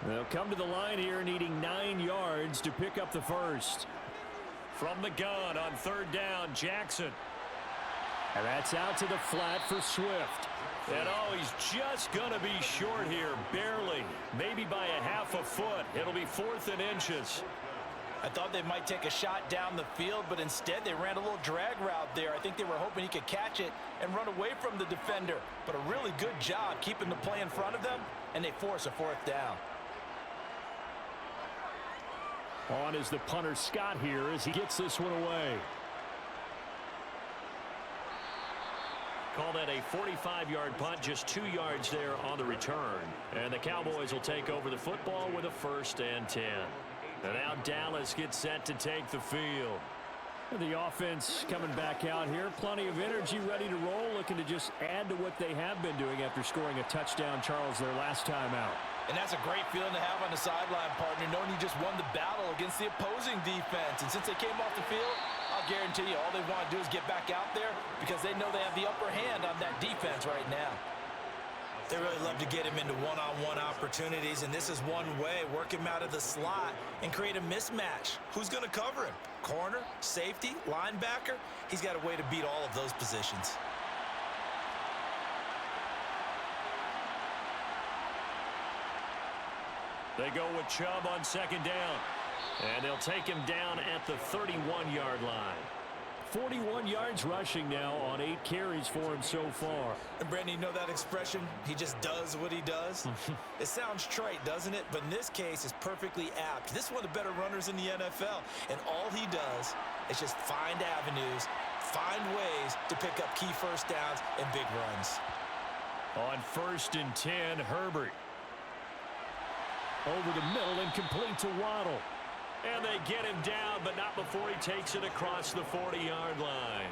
They'll come to the line here needing 9 yards to pick up the first. From the gun on third down, Jackson. And that's out to the flat for Swift. And oh, he's just going to be short here, barely. Maybe by a half a foot. It'll be 4th and inches. I thought they might take a shot down the field, but instead they ran a little drag route there. I think they were hoping he could catch it and run away from the defender. But a really good job keeping the play in front of them, and they force a 4th down. On is the punter Scott here as he gets this one away. Call that a 45-yard punt, just 2 yards there on the return. And the Cowboys will take over the football with a 1st and 10. And now Dallas gets set to take the field. The offense coming back out here. Plenty of energy, ready to roll, looking to just add to what they have been doing after scoring a touchdown, Charles, their last time out. And that's a great feeling to have on the sideline, partner, knowing you just won the battle against the opposing defense. And since they came off the field, I'll guarantee you all they want to do is get back out there because they know they have the upper hand on that defense right now. They really love to get him into one-on-one opportunities, and this is one way. Work him out of the slot and create a mismatch. Who's going to cover him? Corner, safety, linebacker? He's got a way to beat all of those positions. They go with Chubb on 2nd down. And they'll take him down at the 31-yard line. 41 yards rushing now on 8 carries for him so far. And Brandon, you know that expression? He just does what he does? It sounds trite, doesn't it? But in this case, it's perfectly apt. This is one of the better runners in the NFL. And all he does is just find avenues, find ways to pick up key 1st downs and big runs. On 1st and 10, Herbert. Over the middle and complete to Waddle. And they get him down, but not before he takes it across the 40-yard line.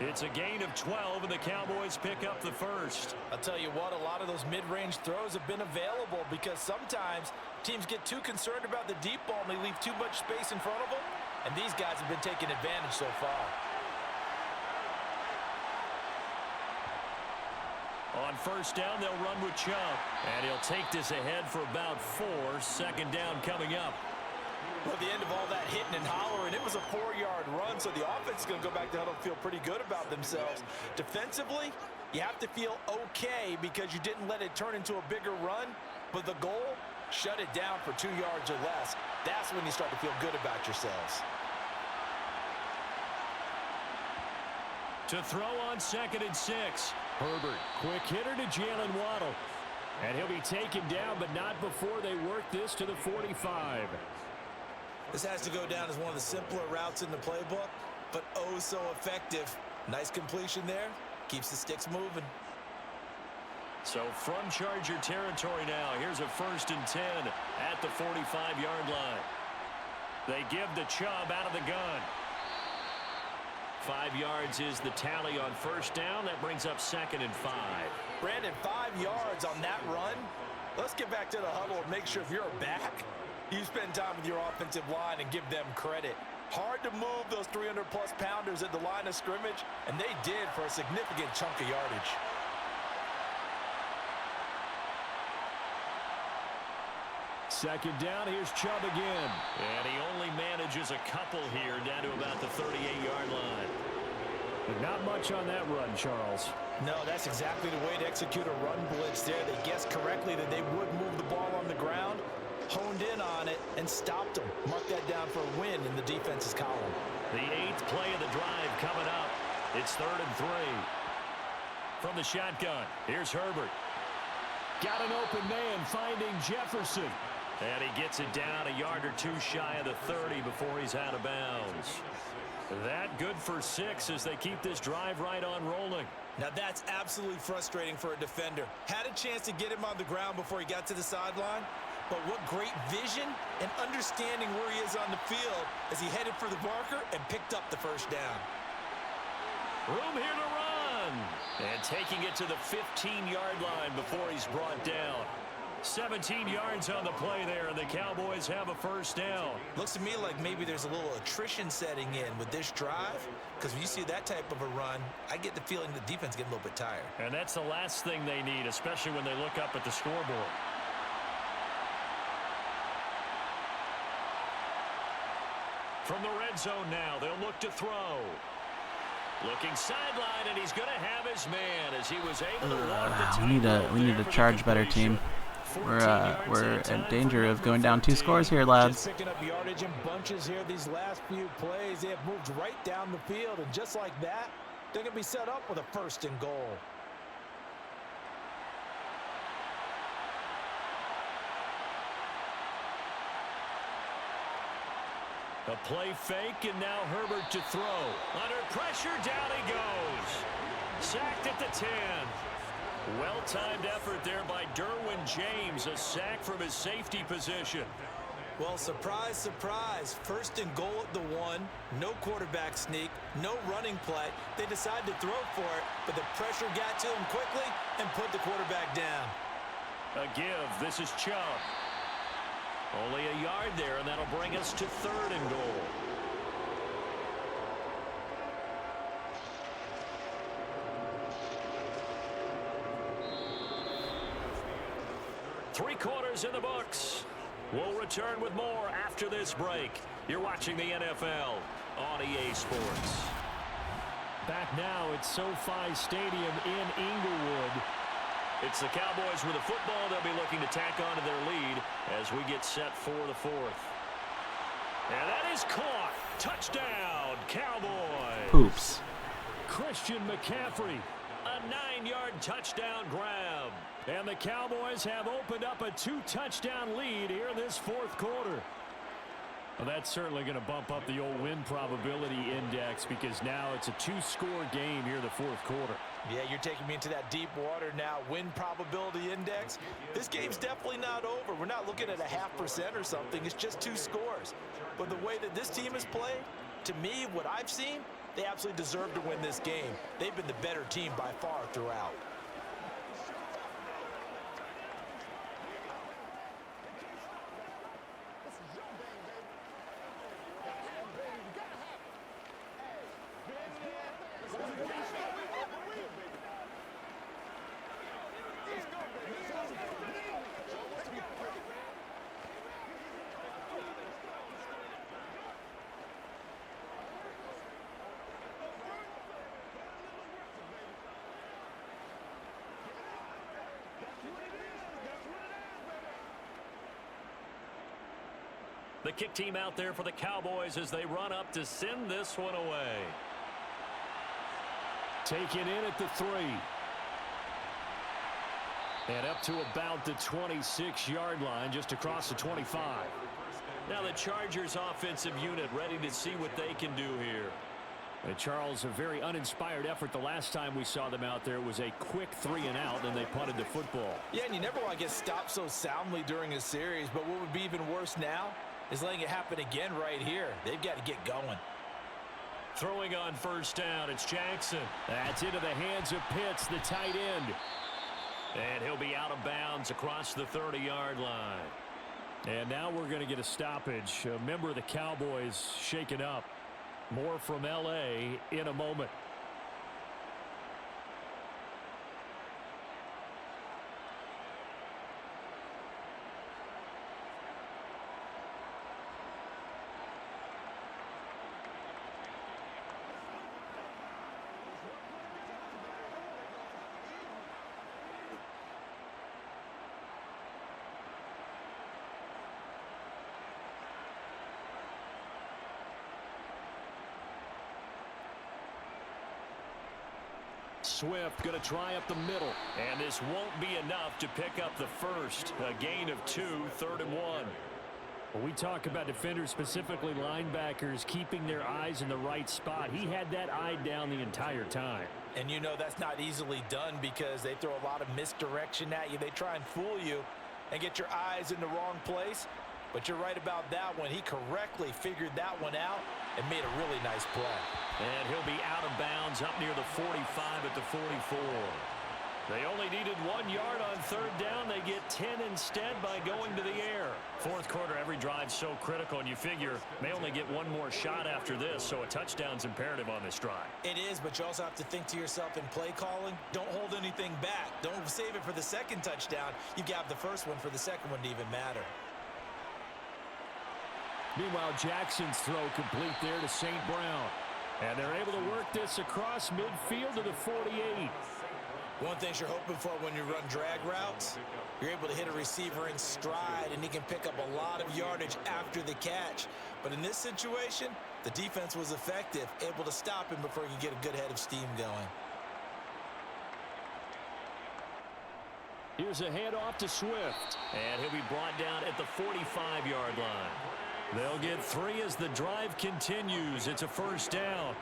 It's a gain of 12, and the Cowboys pick up the 1st. I'll tell you what, a lot of those mid-range throws have been available because sometimes teams get too concerned about the deep ball and they leave too much space in front of them, and these guys have been taking advantage so far. On 1st down, they'll run with Chubb, and he'll take this ahead for about 4. 2nd down coming up. Well, at the end of all that hitting and hollering, it was a 4-yard run, so the offense is going to go back to huddle and feel pretty good about themselves. Defensively, you have to feel okay because you didn't let it turn into a bigger run, but the goal, shut it down for 2 yards or less. That's when you start to feel good about yourselves. To throw on 2nd and 6. Herbert, quick hitter to Jalen Waddle. And he'll be taken down, but not before they work this to the 45. This has to go down as one of the simpler routes in the playbook, but oh so effective. Nice completion there. Keeps the sticks moving. So from Charger territory now, here's a 1st and 10 at the 45-yard line. They give the Chubb out of the gun. 5 yards is the tally on 1st down. That brings up 2nd and 5. Brandon, 5 yards on that run. Let's get back to the huddle and make sure if you're a back, you spend time with your offensive line and give them credit. Hard to move those 300-plus pounders at the line of scrimmage, and they did for a significant chunk of yardage. Second down, here's Chubb again. And he only manages a couple here down to about the 38-yard line. But not much on that run, Charles. No, that's exactly the way to execute a run blitz there. They guessed correctly that they would move the ball on the ground, honed in on it, and stopped them. Mark that down for a win in the defense's column. The 8th play of the drive coming up. It's 3rd and 3. From the shotgun, here's Herbert. Got an open man finding Jefferson. And he gets it down a yard or 2 shy of the 30 before he's out of bounds. That good for 6 as they keep this drive right on rolling. Now that's absolutely frustrating for a defender. Had a chance to get him on the ground before he got to the sideline, but what great vision and understanding where he is on the field as he headed for the marker and picked up the 1st down. Room here to run. And taking it to the 15-yard line before he's brought down. 17 yards on the play there, and the Cowboys have a 1st down. Looks to me like maybe there's a little attrition setting in with this drive, because when you see that type of a run, I get the feeling the defense getting a little bit tired. And that's the last thing they need, especially when they look up at the scoreboard. From the red zone now, they'll look to throw. Looking sideline, and he's going to have his man as he was able to walk the we need to charge better, team. We're in danger of going down 2 scores here, lads. Just picking up yardage in bunches here these last few plays. They have moved right down the field, and just like that, they're going to be set up with a 1st and goal. A play fake, and now Herbert to throw. Under pressure, down he goes. Sacked at the 10. Well-timed effort there by Derwin James. A sack from his safety position. Well, surprise, surprise. First and goal at the 1. No quarterback sneak. No running play. They decided to throw for it, but the pressure got to him quickly and put the quarterback down. A give. This is Chubb. Only a yard there, and that'll bring us to 3rd and goal. Three quarters in the books. We'll return with more after this break. You're watching the NFL on EA Sports. Back now at SoFi Stadium in Inglewood. It's the Cowboys with the football. They'll be looking to tack on to their lead as we get set for the 4th. And that is caught. Touchdown, Cowboys. Poops. Christian McCaffrey. A 9-yard touchdown grab. And the Cowboys have opened up a 2-touchdown lead here in this 4th quarter. Well, that's certainly going to bump up the old win probability index because now it's a 2-score game here in the 4th quarter. Yeah, you're taking me into that deep water now. Win probability index. This game's definitely not over. We're not looking at a 0.5% or something. It's just 2 scores. But the way that this team has played, to me, what I've seen, they absolutely deserve to win this game. They've been the better team by far throughout. The kick team out there for the Cowboys as they run up to send this one away. Taken in at the 3. And up to about the 26-yard line, just across the 25. Now the Chargers offensive unit ready to see what they can do here. And Charles, a very uninspired effort. The last time we saw them out there was a quick 3-and-out, and they punted the football. Yeah, and you never want to get stopped so soundly during a series, but what would be even worse now is letting it happen again right here. They've got to get going. Throwing on first down, it's Jackson. That's into the hands of Pitts, the tight end. And he'll be out of bounds across the 30-yard line. And now we're going to get a stoppage. A member of the Cowboys shaken up. More from L.A. in a moment. Swift going to try up the middle. And this won't be enough to pick up the first. A gain of 2, 3rd and 1. When we talk about defenders, specifically linebackers, keeping their eyes in the right spot, he had that eye down the entire time. And you know that's not easily done because they throw a lot of misdirection at you. They try and fool you and get your eyes in the wrong place. But you're right about that one. He correctly figured that one out and made a really nice play. And he'll be out of bounds up near the 45 at the 44. They only needed 1 yard on 3rd down. They get 10 instead by going to the air. 4th quarter, every drive so critical, and you figure they only get one more shot after this, so a touchdown's imperative on this drive. It is, but you also have to think to yourself in play calling, don't hold anything back. Don't save it for the second touchdown. You've got the first one for the second one to even matter. Meanwhile, Jackson's throw complete there to St. Brown. And they're able to work this across midfield to the 48. One thing you're hoping for when you run drag routes, you're able to hit a receiver in stride, and he can pick up a lot of yardage after the catch. But in this situation, the defense was effective, able to stop him before he could get a good head of steam going. Here's a handoff to Swift. And he'll be brought down at the 45-yard line. They'll get 3 as the drive continues. It's a first down.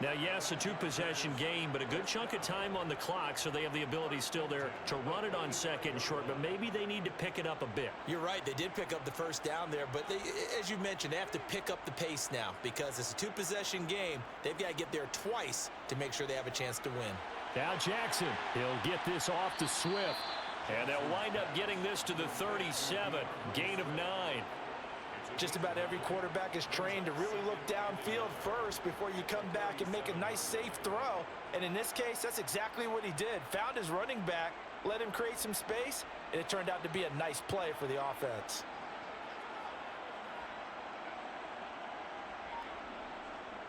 Now, yes, a 2-possession game, but a good chunk of time on the clock, so they have the ability still there to run it on second and short, but maybe they need to pick it up a bit. You're right. They did pick up the first down there, but they, as you mentioned, they have to pick up the pace now because it's a 2-possession game. They've got to get there twice to make sure they have a chance to win. Now Jackson, he'll get this off to Swift. And they'll wind up getting this to the 37, gain of 9. Just about every quarterback is trained to really look downfield first before you come back and make a nice, safe throw. And in this case, that's exactly what he did. Found his running back, let him create some space, and it turned out to be a nice play for the offense.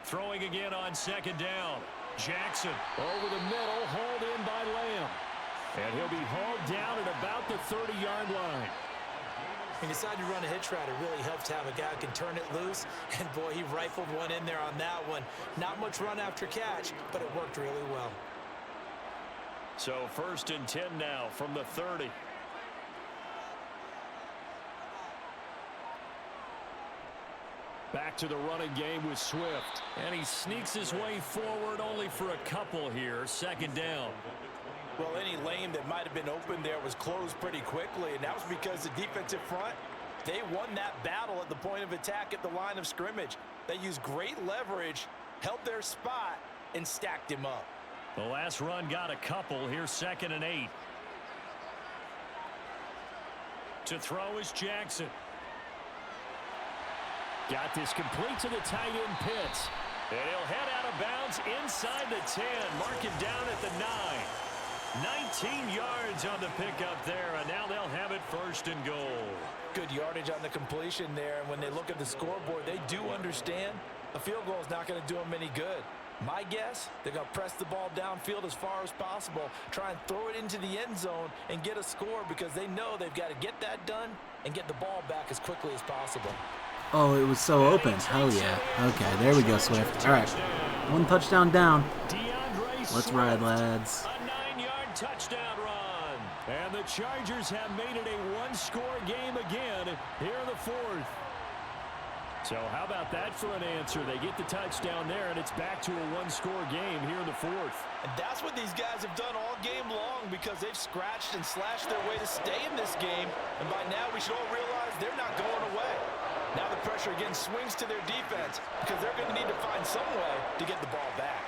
Throwing again on second down. Jackson over the middle, hauled in by Lamb. And he'll be hauled down at about the 30-yard line. He decided to run a hitch route. It really helps to have a guy who can turn it loose. And, boy, he rifled one in there on that one. Not much run after catch, but it worked really well. So 1st and 10 now from the 30. Back to the running game with Swift. And he sneaks his way forward only for a couple here. 2nd down. Well, any lane that might have been open there was closed pretty quickly, and that was because the defensive front, they won that battle at the point of attack at the line of scrimmage. They used great leverage, held their spot, and stacked him up. The last run got a couple. Here's 2nd and 8. To throw is Jackson. Got this complete to the tight end Pitts. And he'll head out of bounds inside the 10. Mark it down at the 9. 19 yards on the pickup there, and now they'll have it 1st and goal. Good yardage on the completion there, and when they look at the scoreboard, they do understand a field goal is not going to do them any good. My guess, they're going to press the ball downfield as far as possible, try and throw it into the end zone and get a score because they know they've got to get that done and get the ball back as quickly as possible. Oh, it was so open. Hell yeah. Okay, there we go, Swift. All right, 1 touchdown down. Let's ride, lads. Touchdown run. And the Chargers have made it a 1-score game again here in the 4th. So how about that for an answer? They get the touchdown there, and it's back to a 1-score game here in the 4th. And that's what these guys have done all game long because they've scratched and slashed their way to stay in this game. And by now we should all realize they're not going away. Now the pressure again swings to their defense because they're going to need to find some way to get the ball back.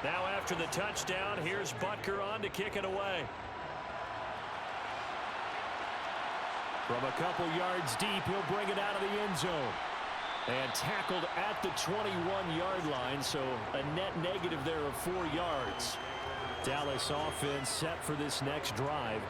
Now after the touchdown, here's Butker on to kick it away. From a couple yards deep, he'll bring it out of the end zone. And tackled at the 21-yard line, so a net negative there of 4 yards. Dallas offense set for this next drive.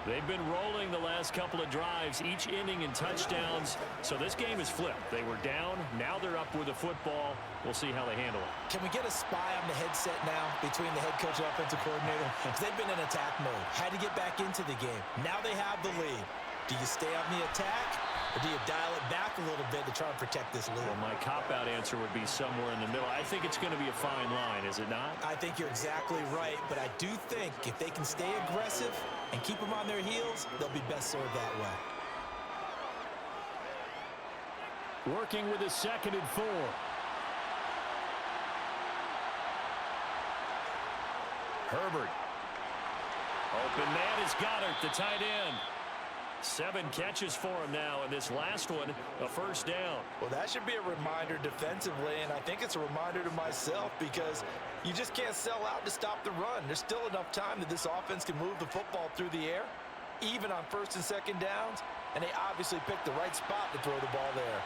They've been rolling the last couple of drives, each inning in touchdowns. So this game is flipped. They were down. Now they're up with the football. We'll see how they handle it. Can we get a spy on the headset now between the head coach and offensive coordinator? Because they've been in attack mode. Had to get back into the game. Now they have the lead. Do you stay on the attack, or do you dial it back a little bit to try and protect this lead? Well, my cop-out answer would be somewhere in the middle. I think it's going to be a fine line, is it not? I think you're exactly right, but I do think if they can stay aggressive and keep them on their heels, they'll be best served that way. Working with a 2nd and 4. Herbert. Open man is Goddard, the tight end. 7 catches for him now, and this last one, a first down. Well, that should be a reminder defensively, and I think it's a reminder to myself because you just can't sell out to stop the run. There's still enough time that this offense can move the football through the air, even on 1st and 2nd downs, and they obviously picked the right spot to throw the ball there.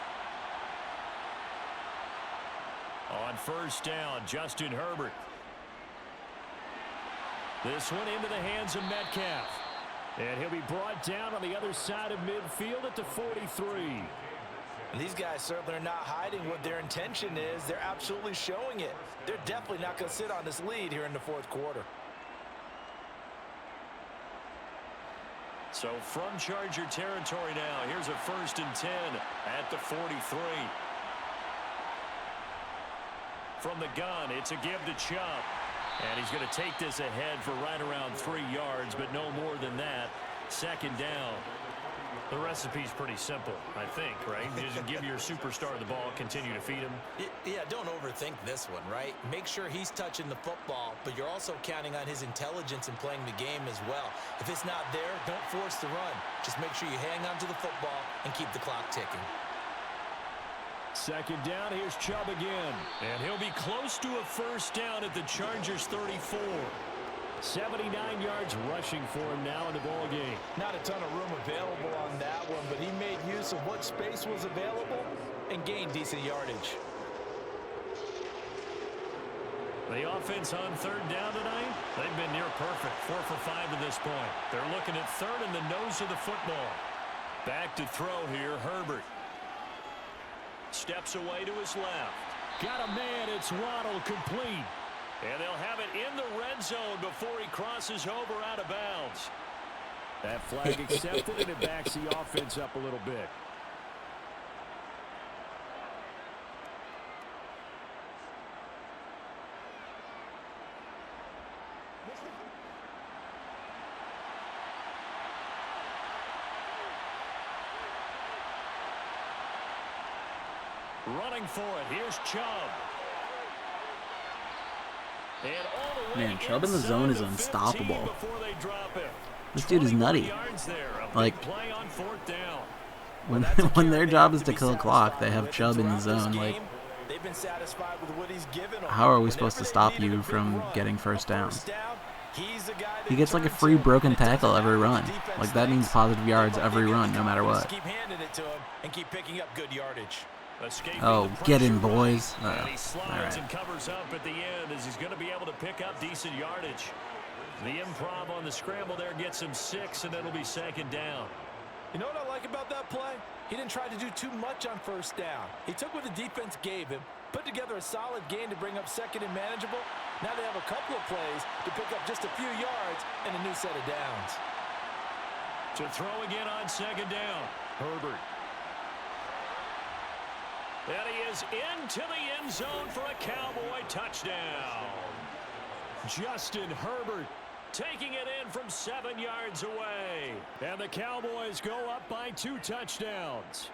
On first down, Justin Herbert. This one into the hands of Metcalf. And he'll be brought down on the other side of midfield at the 43. And these guys certainly are not hiding what their intention is. They're absolutely showing it. They're definitely not going to sit on this lead here in the fourth quarter. So from Charger territory now, here's a 1st and 10 at the 43. From the gun, it's a give to Chubb. And he's going to take this ahead for right around 3 yards, but no more than that. 2nd down. The recipe's pretty simple, I think, right? Just give your superstar the ball, continue to feed him. Yeah, don't overthink this one, right? Make sure he's touching the football, but you're also counting on his intelligence in playing the game as well. If it's not there, don't force the run. Just make sure you hang on to the football and keep the clock ticking. 2nd down, here's Chubb again. And he'll be close to a 1st down at the Chargers 34. 79 yards rushing for him now in the ball game. Not a ton of room available on that one, but he made use of what space was available and gained decent yardage. The offense on 3rd down tonight, they've been near perfect. 4 for 5 to this point. They're looking at 3rd in the nose of the football. Back to throw here, Herbert. Steps away to his left. Got a man, it's Waddle, complete. And they'll have it in the red zone before he crosses over out of bounds. That flag accepted, and it backs the offense up a little bit. Running for it, here's Chubb. Man, Chubb in the zone is unstoppable. This dude is nutty. Like, when their job is to kill a clock, they have Chubb in the zone. Like, how are we supposed to stop you from getting 1st downs? He gets like a free broken tackle every run. Like, that means positive yards every run, no matter what. Keep handing it to him and keep picking up good yardage. Oh, get in, boys. And he slides right. and covers up at the end as he's going to be able to pick up decent yardage. The improv on the scramble there gets him 6, and it'll be 2nd down. You know what I like about that play? He didn't try to do too much on 1st down. He took what the defense gave him, put together a solid gain to bring up 2nd and manageable. Now they have a couple of plays to pick up just a few yards and a new set of downs. To throw again on 2nd down, Herbert. And he is into the end zone for a Cowboy touchdown. Justin Herbert taking it in from 7 yards away. And the Cowboys go up by 2 touchdowns.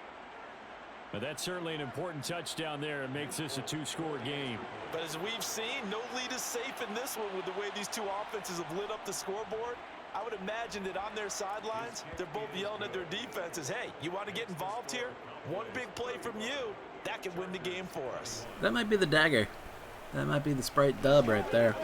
But that's certainly an important touchdown there. It makes this a 2-score game. But as we've seen, no lead is safe in this one with the way these two offenses have lit up the scoreboard. I would imagine that on their sidelines, they're both yelling at their defenses, hey, you want to get involved here? One big play from you, that can win the game for us. That might be the dagger. That might be the Sprite dub right there.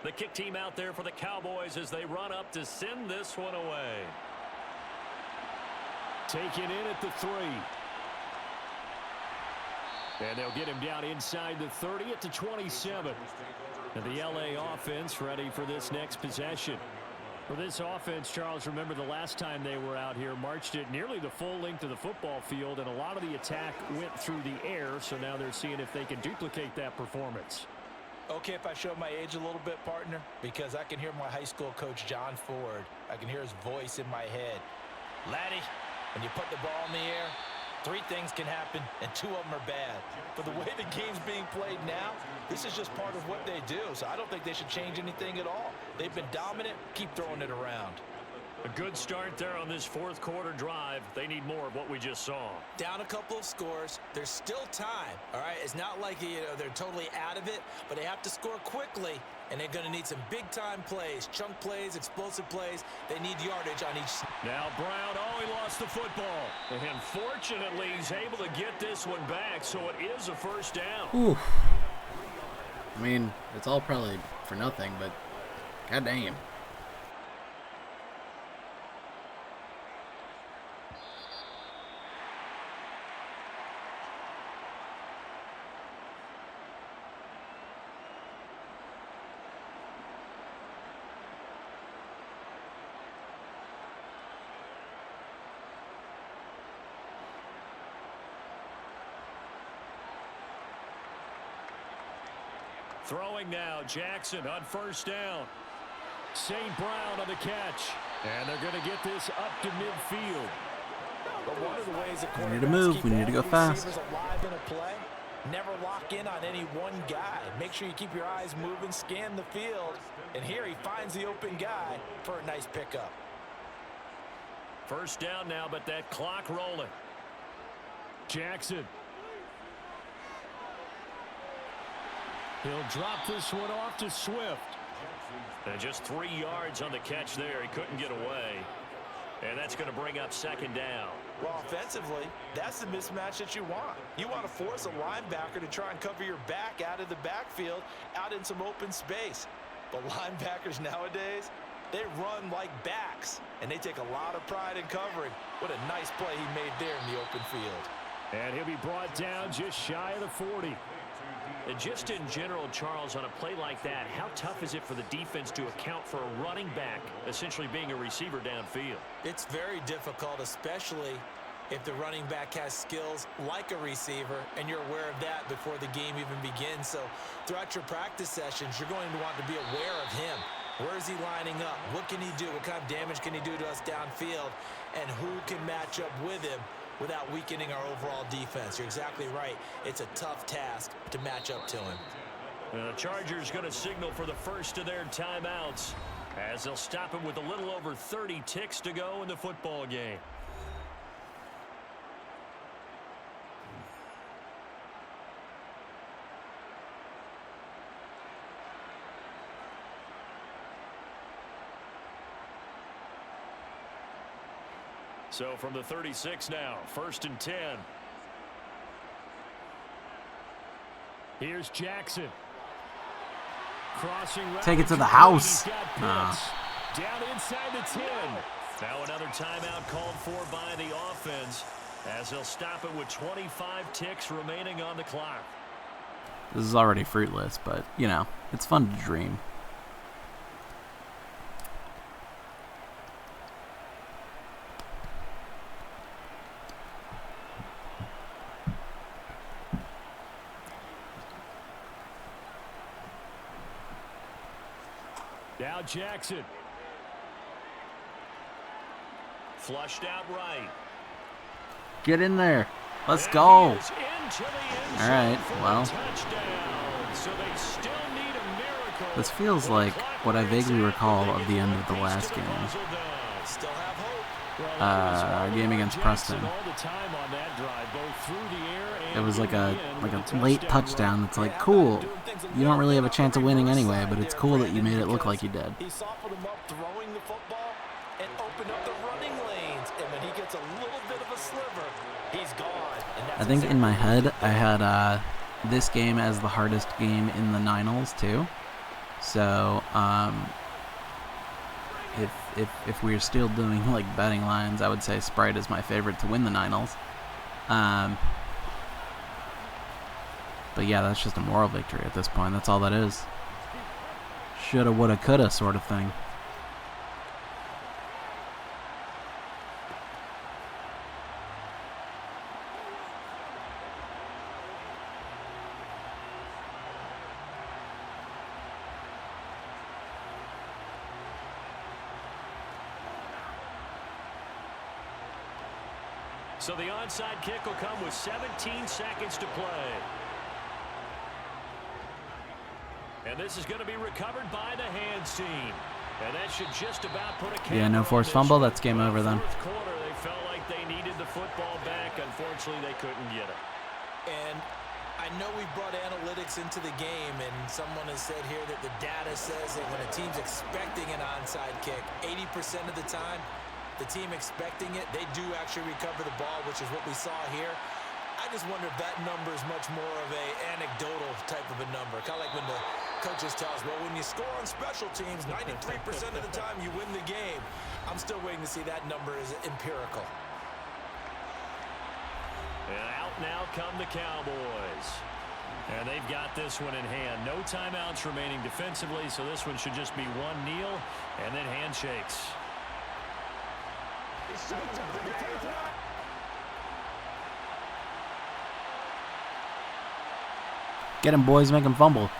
The kick team out there for the Cowboys as they run up to send this one away. Taken in at the 3. And they'll get him down inside the 30 at the 27. And the LA offense ready for this next possession. For this offense, Charles, remember the last time they were out here, marched it nearly the full length of the football field, and a lot of the attack went through the air, so now they're seeing if they can duplicate that performance. Okay, if I show my age a little bit, partner, because I can hear my high school coach, John Ford. I can hear his voice in my head. Laddie, when you put the ball in the air, 3 things can happen, and 2 of them are bad. But the way the game's being played now, this is just part of what they do, so I don't think they should change anything at all. They've been dominant. Keep throwing it around. A good start there on this fourth quarter drive. They need more of what we just saw. Down a couple of scores. There's still time, all right? It's not like, they're totally out of it, but they have to score quickly, and they're going to need some big-time plays, chunk plays, explosive plays. They need yardage on each. Now Brown, he lost the football. And fortunately, he's able to get this one back, so it is a first down. Ooh. I mean, it's all probably for nothing, but god damn. Throwing now, Jackson on first down. St. Brown on the catch. And they're going to get this up to midfield. But one of the ways that we need to move. We need to go fast. Alive in a play. Never lock in on any one guy. Make sure you keep your eyes moving, scan the field. And here he finds the open guy for a nice pickup. First down now, but that clock rolling. Jackson. He'll drop this one off to Swift. And just 3 yards on the catch there. He couldn't get away. And that's going to bring up second down. Well, offensively, that's the mismatch that you want. You want to force a linebacker to try and cover your back out of the backfield, out in some open space. But linebackers nowadays, they run like backs, and they take a lot of pride in covering. What a nice play he made there in the open field. And he'll be brought down just shy of the 40. And just in general, Charles, on a play like that, how tough is it for the defense to account for a running back essentially being a receiver downfield? It's very difficult, especially if the running back has skills like a receiver, and you're aware of that before the game even begins. So throughout your practice sessions, you're going to want to be aware of him. Where is he lining up? What can he do? What kind of damage can he do to us downfield? And who can match up with him without weakening our overall defense? You're exactly right. It's a tough task to match up to him. The Chargers going to signal for the first of their timeouts as they'll stop him with a little over 30 ticks to go in the football game. So from the 36 now, 1st and 10. Here's Jackson. Crossing right. Take it to the house. Down inside the 10. Now another timeout called for by the offense as they'll stop it with 25 ticks remaining on the clock. This is already fruitless, but, you know, it's fun to dream. Now Jackson. Flushed out right. Get in there. Let's go. All right, well. So they still need a miracle. This feels like what I vaguely recall of the end of the last game. Still have hope. Our game against Preston. It was like a late touchdown. It's like, cool. You don't really have a chance of winning anyway, but it's cool that you made it look like you did. He softened him up throwing the football and opened up the running lanes. And when he gets a little bit of a sliver, he's gone. I think in my head I had this game as the hardest game in the 9als too. So if we're still doing like betting lines, I would say Sprite is my favorite to win the 9als. But yeah, that's just a moral victory at this point. That's all that is. Shoulda, woulda, coulda sort of thing. So the onside kick will come with 17 seconds to play. And this is going to be recovered by the hands team. And that should just about put a Yeah, no forced fumble. That's game over then. Fourth quarter, they felt like they needed the football back. Unfortunately, they couldn't get it. And I know we brought analytics into the game, and someone has said here that the data says that when a team's expecting an onside kick, 80% of the time, the team expecting it, they do actually recover the ball, which is what we saw here. I just wonder if that number is much more of a anecdotal type of a number. Kind of like when the coaches tell us, well, when you score on special teams, 93% of the time you win the game. I'm still waiting to see that number is empirical. And out now come the Cowboys. And they've got this one in hand. No timeouts remaining defensively, so this one should just be one kneel and then handshakes. Get him, boys. Make him fumble.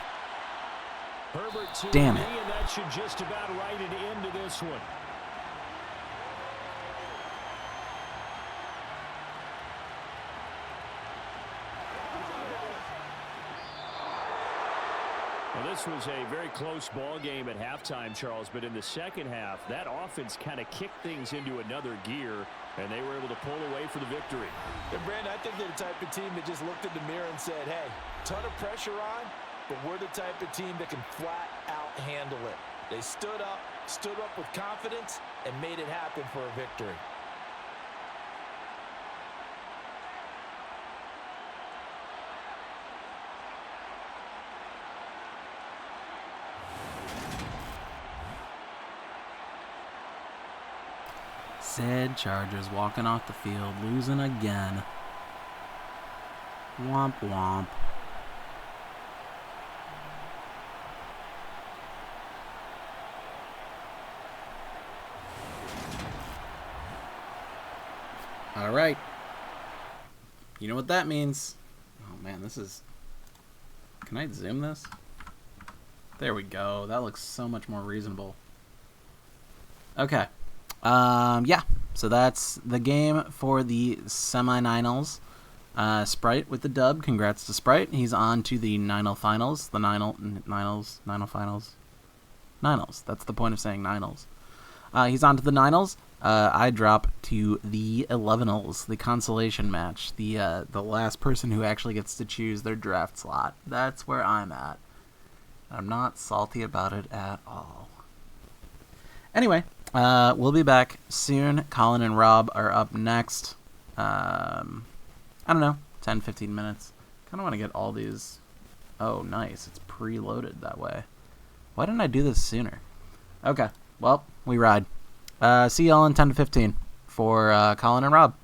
Herbert to Damn it. and that should just about write it into this one. Well, this was a very close ball game at halftime, Charles, but in the second half, that offense kind of kicked things into another gear, and they were able to pull away for the victory. And Brandon, I think they're the type of team that just looked in the mirror and said, hey, ton of pressure on, but we're the type of team that can flat out handle it. They stood up with confidence, and made it happen for a victory. Said Chargers walking off the field, losing again. Womp womp. All right. You know what that means. Oh man, this is... Can I zoom this? There we go. That looks so much more reasonable. Okay. Yeah, so that's the game for the Semi9als. Sprite with the dub. Congrats to Sprite. He's on to the 9al finals. The 9al finals. 9als. That's the point of saying 9als. He's on to the 9als. I drop to the 11als, the consolation match. The last person who actually gets to choose their draft slot. That's where I'm at. I'm not salty about it at all. Anyway, we'll be back soon. Colin and Rob are up next. I don't know, 10, 15 minutes. Kind of want to get all these. Oh, nice. It's preloaded that way. Why didn't I do this sooner? Okay, well, we ride. See y'all in 10 to 15 for Colin and Rob.